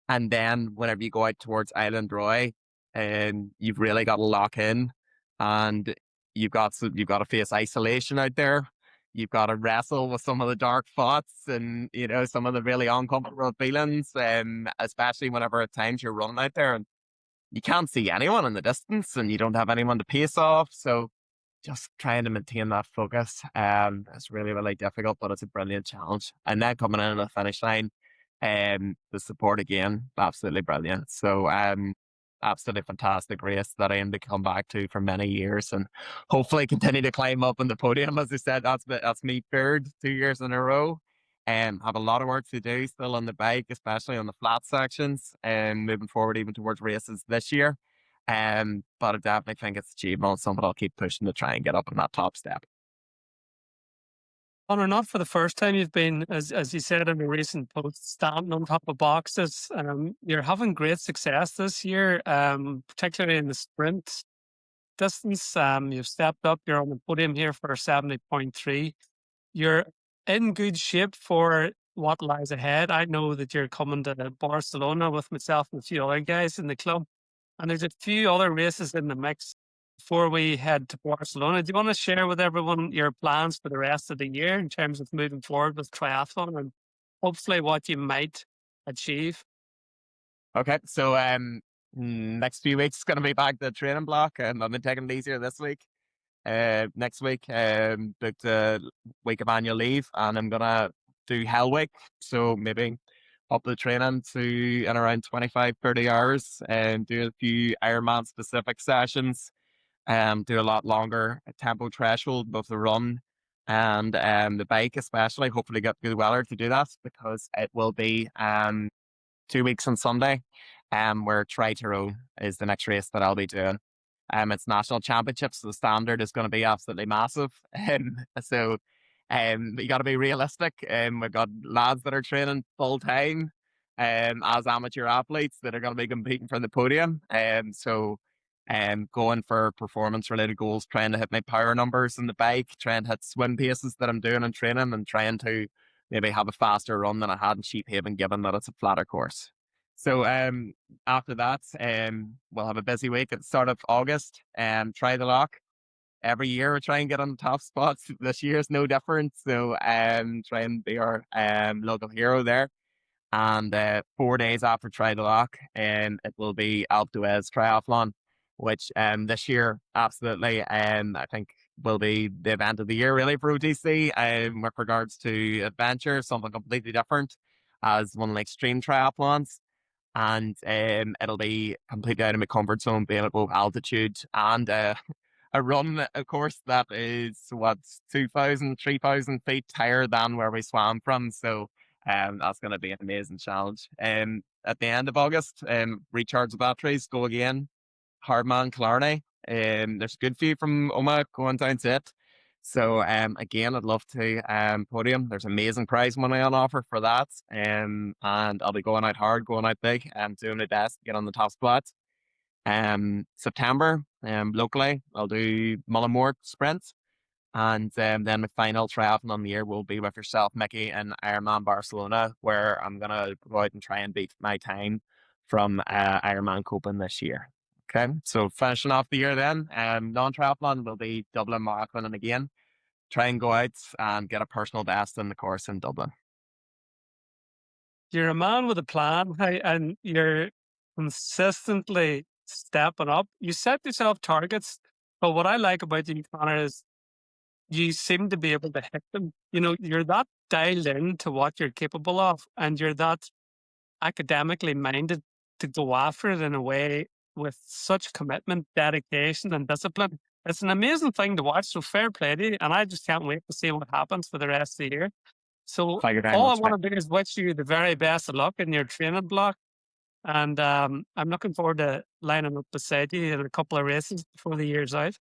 And then whenever you go out towards Island Roy, you've really got to lock in, and you've got to face isolation out there. You've got to wrestle with some of the dark thoughts and some of the really uncomfortable feelings, especially whenever at times you're running out there and you can't see anyone in the distance and you don't have anyone to pace off. So just trying to maintain that focus it's really, really difficult, but it's a brilliant challenge. And then coming in at the finish line, the support again, absolutely brilliant. So absolutely fantastic race that I aim to come back to for many years and hopefully continue to climb up on the podium. As I said, that's me third 2 years in a row. Have a lot of work to do still on the bike, especially on the flat sections, and moving forward even towards races this year. But I definitely think it's achievable and something I'll keep pushing to try and get up on that top step. Conor, not for the first time you've been, as you said in a recent post, standing on top of boxes. You're having great success this year, particularly in the sprint distance. You've stepped up. You're on the podium here for 70.3. You're in good shape for what lies ahead. I know that you're coming to Barcelona with myself and a few other guys in the club, and there's a few other races in the mix before we head to Barcelona. Do you want to share with everyone your plans for the rest of the year in terms of moving forward with triathlon and hopefully what you might achieve? Okay, so next few weeks is going to be back to training block, and I've been taking it easier this week. Next week, booked a week of annual leave, and I'm gonna do Hell Week, so maybe up the training to in around 25-30 hours, and do a few Ironman specific sessions, do a lot longer tempo threshold, both the run and the bike especially. Hopefully get good weather to do that, because it will be 2 weeks on Sunday, where Tri-Tyrone is the next race that I'll be doing. It's national championships, so the standard is going to be absolutely massive. So you got to be realistic. We've got lads that are training full time as amateur athletes that are going to be competing for the podium. So going for performance related goals, trying to hit my power numbers in the bike, trying to hit swim paces that I'm doing in training, and trying to maybe have a faster run than I had in Sheephaven, given that it's a flatter course. So after that, we'll have a busy week at the start of August and try the lock. Every year we try and get on the top spots. This year is no different. So try and be our local hero there. And 4 days after Try the Lock, it will be Alpe d'Huez Triathlon, which this year absolutely I think will be the event of the year really for OTC with regards to adventure, something completely different as one of the extreme triathlons. And it'll be completely out of my comfort zone, being at both altitude and a run, of course, that is 2,000, 3,000 feet higher than where we swam from. So that's going to be an amazing challenge. At the end of August, recharge the batteries, go again, Hardman Killarney. There's a good few from Omagh going down to it. So again, I'd love to podium. There's amazing prize money on offer for that. And I'll be going out hard, going out big, and doing my best to get on the top spot. September, locally, I'll do Mullinmore sprints. And then my final triathlon on the year will be with yourself, Micky, in Ironman Barcelona, where I'm going to go out and try and beat my time from Ironman Copen this year. Okay, so finishing off the year then, non-triathlon will be Dublin Marathon, and again, try and go out and get a personal best in the course in Dublin. You're a man with a plan, and you're consistently stepping up. You set yourself targets, but what I like about you, Conor, is you seem to be able to hit them. You know, you're that dialed in to what you're capable of, and you're that academically minded to go after it in a way with such commitment, dedication, and discipline. It's an amazing thing to watch. So fair play to you, and I just can't wait to see what happens for the rest of the year. So Thank you very all I much, Mick. want to do is wish you the very best of luck in your training block. And I'm looking forward to lining up beside you in a couple of races before the year's out.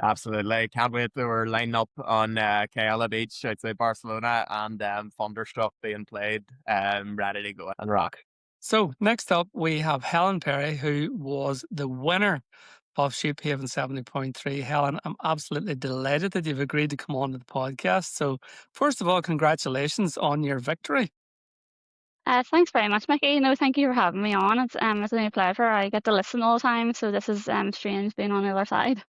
Absolutely. Can't wait. We're lining up on Kayala Beach outside Barcelona, and Thunderstruck being played, ready to go and rock. So next up, we have Helen Perry, who was the winner of Sheephaven 70.3. Helen, I'm absolutely delighted that you've agreed to come on to the podcast. So first of all, congratulations on your victory. Thanks very much, Micky. No, thank you for having me on. It's a new pleasure. I get to listen all the time, so this is strange being on the other side.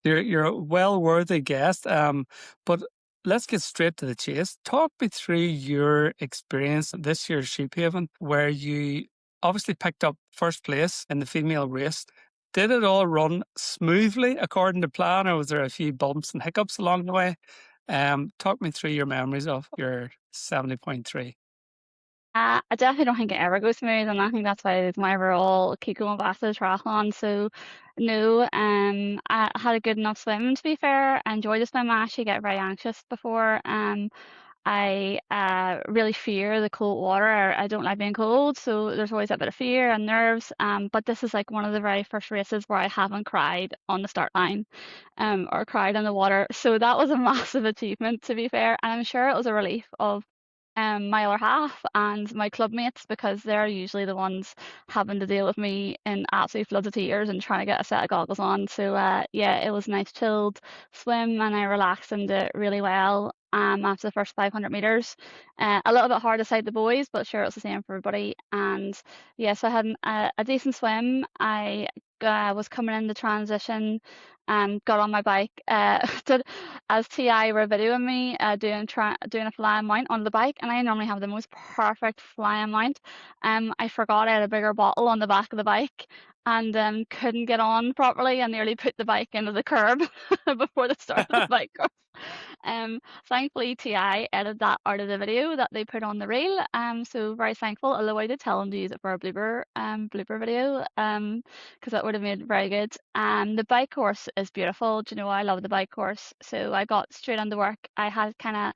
You're a well-worthy guest. But let's get straight to the chase. Talk me through your experience this year's Sheephaven, where you obviously picked up first place in the female race. Did it all run smoothly according to plan, or was there a few bumps and hiccups along the way? Talk me through your memories of your 70.3. I definitely don't think it ever goes smooth, and I think that's why it's my overall keep going back to the triathlon. So, no, I had a good enough swim, to be fair. I enjoyed the swim. I actually get very anxious before. I really fear the cold water. I don't like being cold, so there's always a bit of fear and nerves. But this is like one of the very first races where I haven't cried on the start line, or cried in the water. So that was a massive achievement, to be fair. And I'm sure it was a relief of my other half and my club mates, because they're usually the ones having to deal with me in absolute floods of tears and trying to get a set of goggles on. So yeah, it was a nice chilled swim, and I relaxed and did really well after the first 500 meters. A little bit hard to sight the boys, but sure, it was the same for everybody. And yeah, so I had a decent swim. I was coming in the transition and got on my bike. Did, as TI were videoing me doing a flying mount on the bike, and I normally have the most perfect flying mount. I forgot I had a bigger bottle on the back of the bike, and couldn't get on properly, and nearly put the bike into the curb before the start of the bike course. Thankfully TI edited that out of the video that they put on the reel. So very thankful, although I did tell them to use it for a blooper video, because that would have made it very good. The bike course is beautiful. Do you know, I love the bike course. So I got straight into work. I had kind of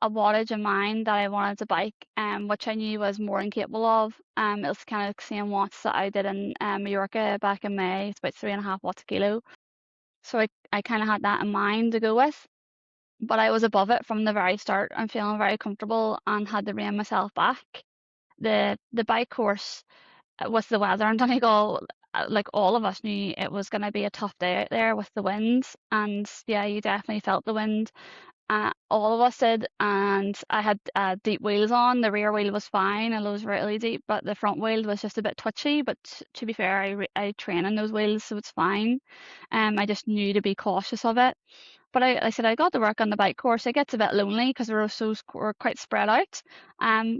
a wattage in mind that I wanted to bike, which I knew was more than capable of. It was kind of the same watts that I did in Mallorca back in May. It's about 3.5 watts a kilo. So I kind of had that in mind to go with. But I was above it from the very start. I'm feeling very comfortable and had to rein myself back. The bike course, with the weather in Donegal, like all of us knew it was going to be a tough day out there with the winds. And yeah, you definitely felt the wind. All of us did, and I had deep wheels on. The rear wheel was fine, and it was really deep, but the front wheel was just a bit twitchy. But to be fair, I train in those wheels, so it's fine. I just knew to be cautious of it. But I said I got to work on the bike course. It gets a bit lonely because we're quite spread out,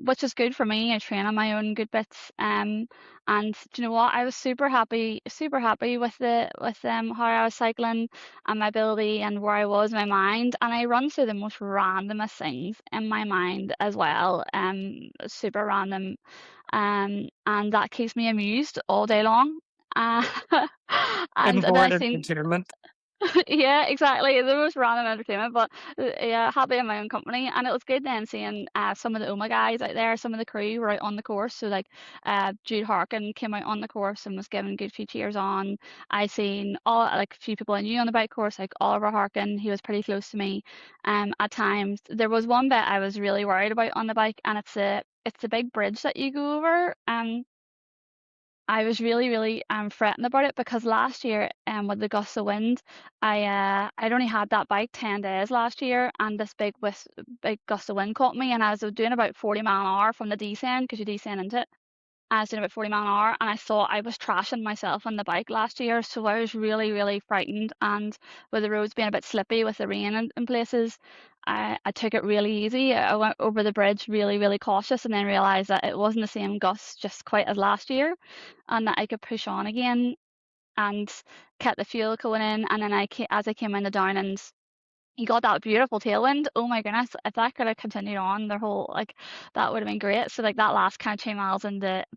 which is good for me. I train on my own good bits. And do you know what? I was super happy with how I was cycling and my ability and where I was in my mind. And I run through the most randomest things in my mind as well. Super random. And that keeps me amused all day long. And then I Inborn seen entertainment. yeah, exactly. The most random entertainment, but yeah, happy in my own company. And it was good then seeing some of the Omagh guys out there, some of the crew were out on the course. So like Jude Harkin came out on the course and was giving a good few cheers on. I seen a few people I knew on the bike course, like Oliver Harkin, he was pretty close to me. At times there was one bit I was really worried about on the bike, and it's a big bridge that you go over. I was really, really fretting about it because last year with the gusts of wind, I'd only had that bike 10 days last year, and this big gust of wind caught me, and I was doing about 40 mph from the descent because you descend into it. I was doing about 40 mph, and I thought I was trashing myself on the bike last year, so I was really, really frightened. And with the roads being a bit slippy with the rain in places, I took it really easy. I went over the bridge really, really cautious, and then realised that it wasn't the same gust just quite as last year, and that I could push on again and kept the fuel going in. And then as I came into Downlands, you got that beautiful tailwind. Oh my goodness, if that could have continued on their whole, like, that would have been great. So like that last kind of 2 miles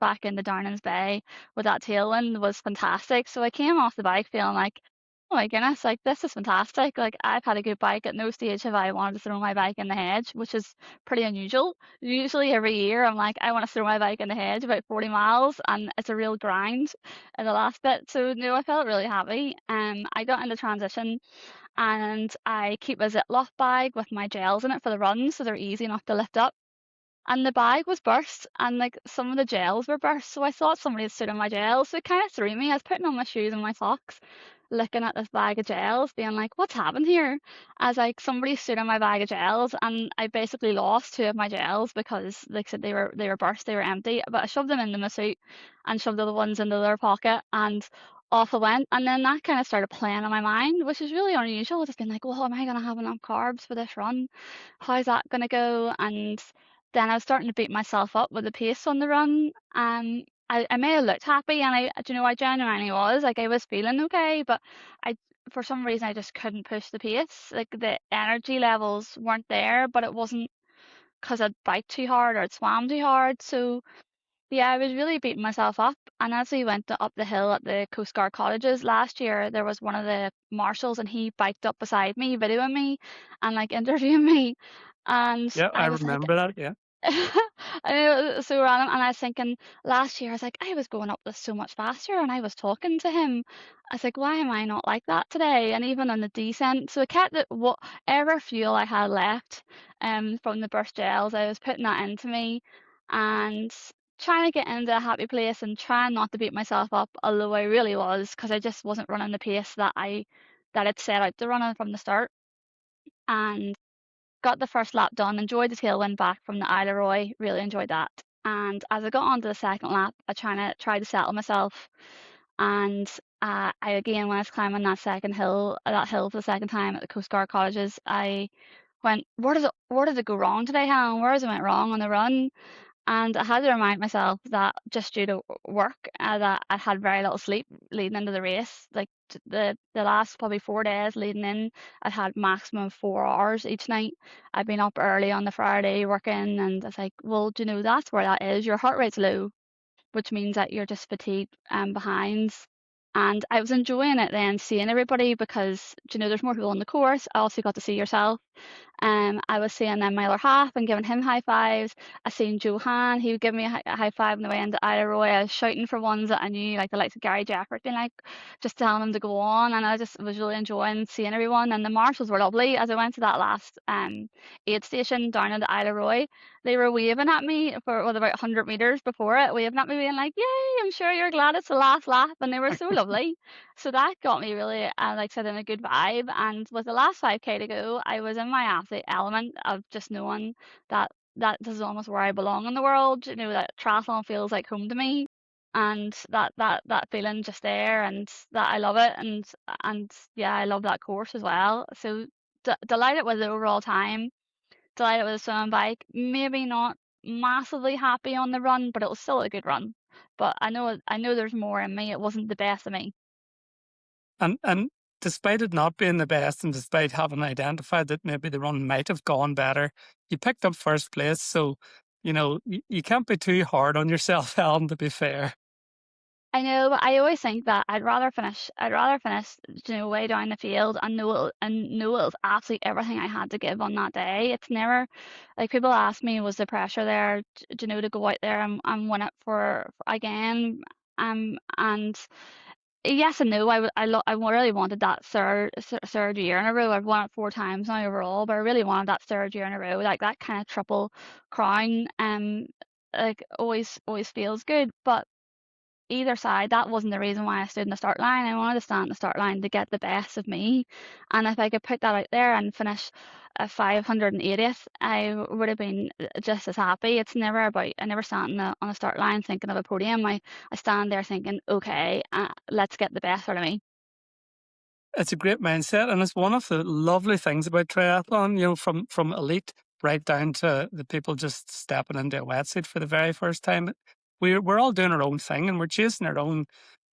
back into Downlands Bay with that tailwind was fantastic. So I came off the bike feeling like, oh my goodness, like this is fantastic. Like I've had a good bike. At no stage have I wanted to throw my bike in the hedge, which is pretty unusual. Usually every year I'm like, I want to throw my bike in the hedge about 40 miles, and it's a real grind in the last bit. So no, I felt really happy. I got into transition, and I keep a Ziploc bag with my gels in it for the run, so they're easy enough to lift up. And the bag was burst, and like some of the gels were burst, so I thought somebody had stood on my gels. So it kind of threw me. I was putting on my shoes and my socks, looking at this bag of gels, being like, "What's happened here?" As like somebody stood on my bag of gels, and I basically lost 2 of my gels because, like I said, they were burst, they were empty. But I shoved them into my suit, and shoved the other ones into their pocket, and off I went. And then that kind of started playing on my mind, which is really unusual. Just been like, "Well, am I gonna have enough carbs for this run? How's that gonna go?" And then I was starting to beat myself up with the pace on the run. I may have looked happy, and I genuinely was. Like I was feeling okay, but I for some reason I just couldn't push the pace. Like the energy levels weren't there, but it wasn't because I'd biked too hard or I'd swam too hard. So yeah, I was really beating myself up. And as we went up the hill at the Coast Guard cottages last year, there was one of the marshals, and he biked up beside me, videoing me and like interviewing me. And Yeah, I I was like, remember that. Yeah. I know, it was so random. And I was thinking last year, I was like, I was going up this so much faster, and I was talking to him. I was like, why am I not like that today? And even on the descent, so I kept it, whatever fuel I had left, from the burst gels, I was putting that into me, and trying to get into a happy place and trying not to beat myself up, although I really was, because I just wasn't running the pace that I'd set out to run on from the start. And got the first lap done, enjoyed the tailwind back from the Isle of Roy, really enjoyed that. And as I got onto the second lap, I tried to settle myself. And I again, when I was climbing that hill for the second time at the Coast Guard cottages, I went, where did it go wrong today, Helen? Where has it went wrong on the run? And I had to remind myself that just due to work, that I had very little sleep leading into the race. Like the last probably 4 days leading in, I had maximum 4 hours each night. I'd been up early on the Friday working, and I was like, well, do you know that's where that is? Your heart rate's low, which means that you're just fatigued and behind. And I was enjoying it then, seeing everybody, because there's more people on the course. I also got to see yourself. I was seeing then my other half and giving him high fives. I seen Joe Hand, he would give me a high five on the way into Isle of Roy. I was shouting for ones that I knew, like the likes of Gary Jaffert, being like, just telling them to go on. And I just was really enjoying seeing everyone. And the marshals were lovely. As I went to that last aid station down in the Isle of Roy, they were waving at me for about 100 meters before it, waving at me, being like, "Yay! I'm sure you're glad it's the last lap," and they were so lovely. So that got me really, like I said, in a good vibe. And with the last 5K to go, I was in my absolute element of just knowing that this is almost where I belong in the world. That triathlon feels like home to me, and that feeling just there, and that I love it, and yeah, I love that course as well. So delighted with the overall time. Delighted with the swim bike. Maybe not massively happy on the run, but it was still a good run. But I know there's more in me. It wasn't the best of me. And despite it not being the best, and despite having identified that maybe the run might have gone better, you picked up first place. So, you can't be too hard on yourself, Helen, to be fair. I know, but I always think that I'd rather finish, way down the field, and know it was absolutely everything I had to give on that day. It's never like people ask me, was the pressure there, to go out there and win it for again? And yes and no. I really wanted that third year in a row. I've won it 4 times now overall, but I really wanted that third year in a row, like that kind of triple crown. Like always feels good, but either side, that wasn't the reason why I stood in the start line. I wanted to stand in the start line to get the best of me. And if I could put that out there and finish a 580th, I would have been just as happy. It's never about, I never stand on the start line thinking of a podium. I stand there thinking, okay, let's get the best out of me. It's a great mindset, and it's one of the lovely things about triathlon, you know, from elite right down to the people just stepping into a wetsuit for the very first time. We're all doing our own thing, and we're chasing our own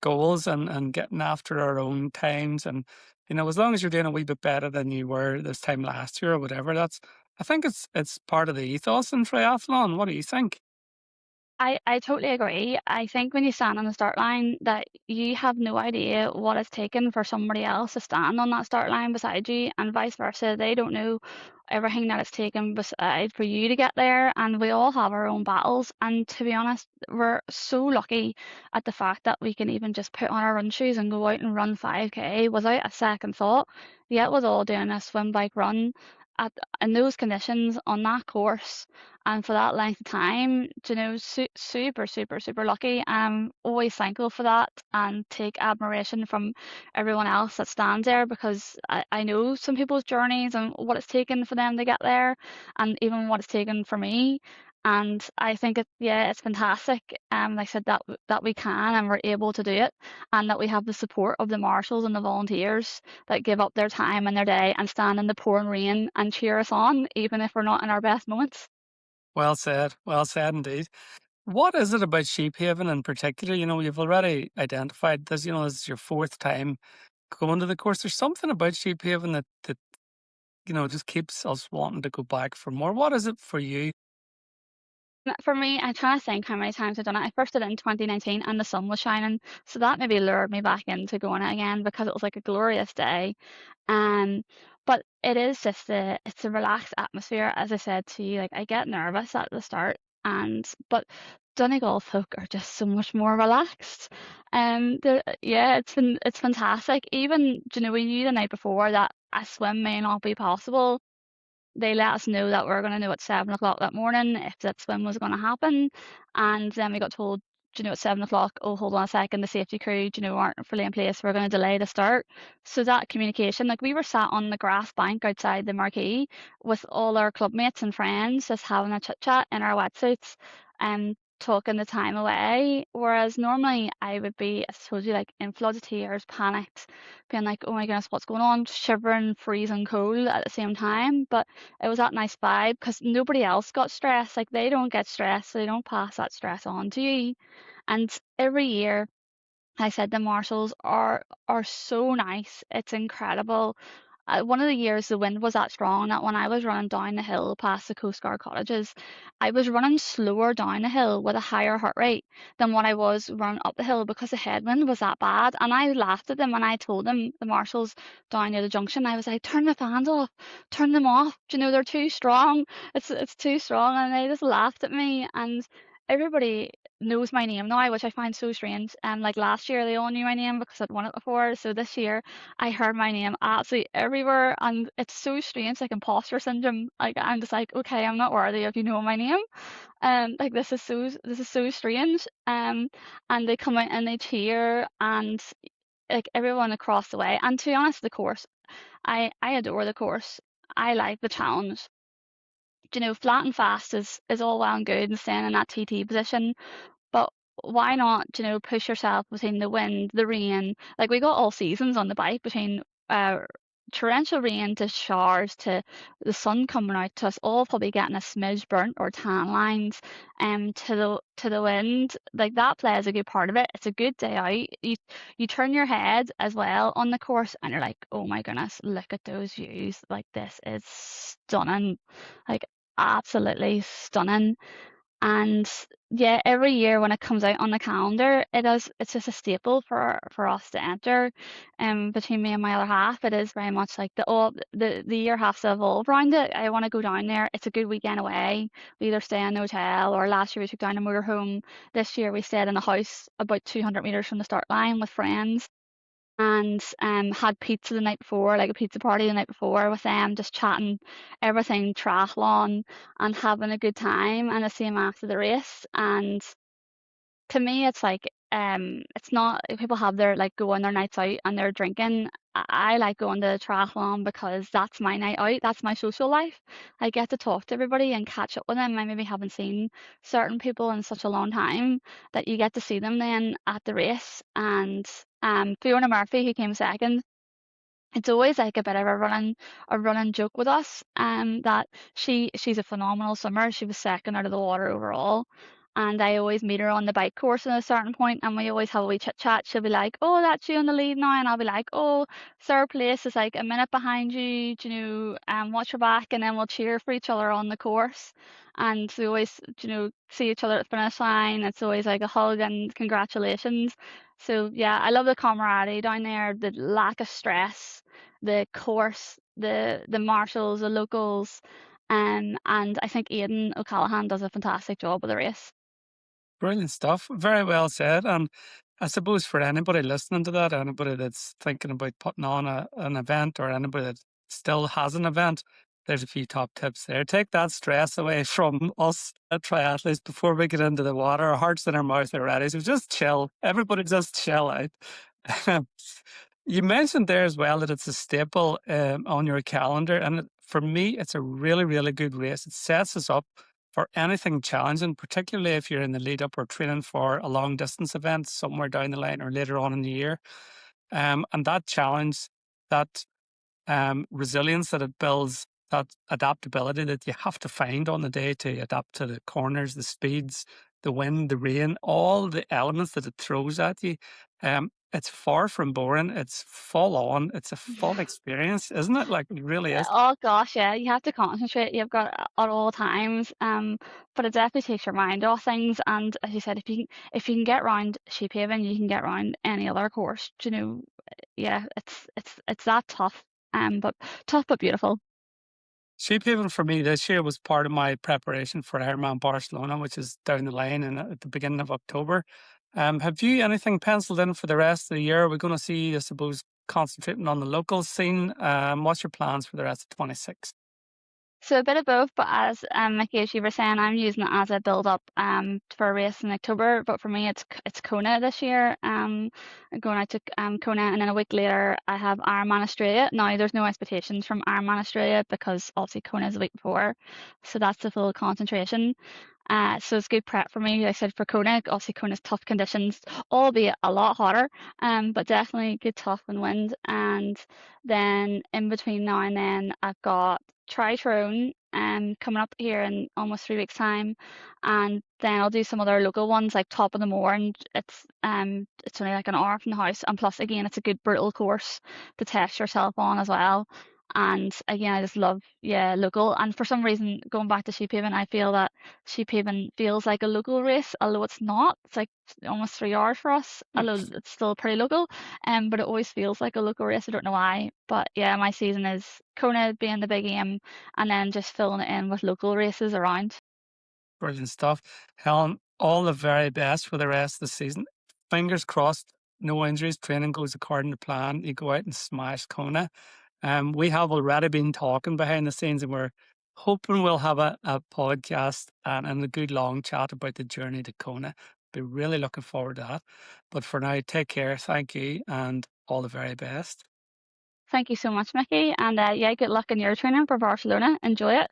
goals and getting after our own times. And, you know, as long as you're doing a wee bit better than you were this time last year or whatever, I think it's part of the ethos in triathlon. What do you think? I totally agree. I think when you stand on the start line that you have no idea what it's taken for somebody else to stand on that start line beside you, and vice versa. They don't know everything that it's taken beside for you to get there, and we all have our own battles. And to be honest, we're so lucky at the fact that we can even just put on our run shoes and go out and run 5K without a second thought. Yet was all doing a swim bike run at in those conditions on that course and for that length of time, you know, super, super, super lucky. I'm always thankful for that and take admiration from everyone else that stands there, because I know some people's journeys and what it's taken for them to get there, and even what it's taken for me. And I think it's fantastic. Like I said, that we can and we're able to do it, and that we have the support of the marshals and the volunteers that give up their time and their day and stand in the pouring rain and cheer us on, even if we're not in our best moments. Well said indeed. What is it about Sheephaven in particular? You know, you've already identified this, you know, this is your fourth time going to the course. There's something about Sheephaven that, you know, just keeps us wanting to go back for more. What is it for you? For me, I'm trying to think how many times I've done it. I first did it in 2019 and the sun was shining, so that maybe lured me back into going it again because it was like a glorious day. Um, but it is just it's a relaxed atmosphere. As I said to you, like I get nervous at the start, but Donegal folk are just so much more relaxed. Yeah, it's fantastic. Even, you know, we knew the night before that a swim may not be possible. They let us know that we are going to know at 7 o'clock that morning if that swim was going to happen. And then we got told, you know, at 7 o'clock, oh, hold on a second, the safety crew, you know, aren't fully in place. We're going to delay the start. So that communication, like we were sat on the grass bank outside the marquee with all our club mates and friends, just having a chit chat in our wetsuits and talking the time away. Whereas normally I would be, I told you, like in floods of tears, panicked, being like, oh my goodness, what's going on? Shivering, freezing cold at the same time. But it was that nice vibe because nobody else got stressed. Like they don't get stressed, so they don't pass that stress on to you. And every year, I said the marshals are so nice. It's incredible. One of the years the wind was that strong that when I was running down the hill past the Coast Guard cottages, I was running slower down the hill with a higher heart rate than what I was running up the hill because the headwind was that bad. And I laughed at them and I told them, the marshals down near the junction, I was like, turn the fans off, turn them off. Do you know, they're too strong. It's too strong. And they just laughed at me. And everybody knows my name now, which I find so strange. Like last year, they all knew my name because I'd won it before. So this year, I heard my name absolutely everywhere, and it's so strange, like imposter syndrome. Like I'm just like, okay, I'm not worthy of you know my name. Like this is so strange. And they come out and they cheer, and like everyone across the way. And to be honest, the course, I adore the course. I like the challenge. You know, flat and fast is all well and good and staying in that TT position, but why not, you know, push yourself between the wind, the rain? Like we got all seasons on the bike, between uh torrential rain to showers to the sun coming out to us all probably getting a smidge burnt or tan lines, to the wind. Like that plays a good part of it. It's a good day out. You turn your head as well on the course and you're like, oh my goodness, look at those views. Like this is stunning. Like absolutely stunning. And yeah, every year when it comes out on the calendar, it's just a staple for us to enter. Between me and my other half, it is very much like the year has to evolve around it. I want to go down there. It's a good weekend away. We either stay in a hotel, or last year we took down a motorhome. This year we stayed in a house about 200 meters from the start line with friends, and had pizza the night before, like a pizza party the night before with them, just chatting everything triathlon and having a good time, and the same after the race. And to me, it's like it's not people have their like go on their nights out and they're drinking. I like going to the triathlon because that's my night out. That's my social life. I get to talk to everybody and catch up with them. I maybe haven't seen certain people in such a long time that you get to see them then at the race. And Fiona Murphy, who came second, it's always like a bit of a running joke with us, that she's a phenomenal swimmer. She was second out of the water overall. And I always meet her on the bike course at a certain point and we always have a wee chit chat. She'll be like, "Oh, that's you in the lead now," and I'll be like, "Oh, third place is like a minute behind you, do you know, watch your back," and then we'll cheer for each other on the course. And we always, see each other at the finish line. It's always like a hug and congratulations. So yeah, I love the camaraderie down there, the lack of stress, the course, the marshals, the locals, and I think Aidan O'Callaghan does a fantastic job with the race. Brilliant stuff. Very well said. And I suppose for anybody listening to that, anybody that's thinking about putting on an event, or anybody that still has an event, there's a few top tips there. Take that stress away from us triathletes before we get into the water. Our hearts in our mouth already. So just chill. Everybody just chill out. You mentioned there as well that it's a staple on your calendar. And for me, it's a really, really good race. It sets us up for anything challenging, particularly if you're in the lead up or training for a long distance event somewhere down the line or later on in the year. And that challenge, that resilience that it builds, that adaptability that you have to find on the day to adapt to the corners, the speeds, the wind, the rain, all the elements that it throws at you. It's far from boring. It's full on. It's a fun experience, isn't it? Like, it really is. Oh gosh, yeah, you have to concentrate. You've got at all times. But it definitely takes your mind off things. And as you said, if you can get round Sheephaven, you can get round any other course. Yeah, it's that tough. But tough but beautiful. Sheephaven for me this year was part of my preparation for Ironman Barcelona, which is down the line and at the beginning of October. Have you anything penciled in for the rest of the year? We're going to see, I suppose, concentrating on the local scene. What's your plans for the rest of 26? So a bit of both, but as Micky, as you were saying, I'm using it as a build up for a race in October. But for me, it's Kona this year. I'm going out to Kona, and then a week later I have Ironman Australia. Now there's no expectations from Ironman Australia because obviously Kona is a week before, so that's the full concentration. So it's good prep for me. Like I said, for Kona, obviously Kona's tough conditions, albeit a lot hotter, but definitely good tough and wind. And then in between now and then, I've got Tri-Throne coming up here in almost 3 weeks' time, and then I'll do some other local ones like Top of the Moor, and it's only like an hour from the house, and plus again it's a good brutal course to test yourself on as well. And again, I just love, yeah, local. And for some reason, going back to Sheephaven, I feel that Sheephaven feels like a local race, although it's not. It's like almost 3 hours for us, although it's still pretty local. But it always feels like a local race. I don't know why. But yeah, my season is Kona being the big aim, and then just filling it in with local races around. Brilliant stuff. Helen, all the very best for the rest of the season. Fingers crossed, no injuries, training goes according to plan. You go out and smash Kona. We have already been talking behind the scenes, and we're hoping we'll have a podcast and a good long chat about the journey to Kona. Be really looking forward to that. But for now, take care. Thank you, and all the very best. Thank you so much, Micky. And yeah, good luck in your training for Barcelona. Enjoy it.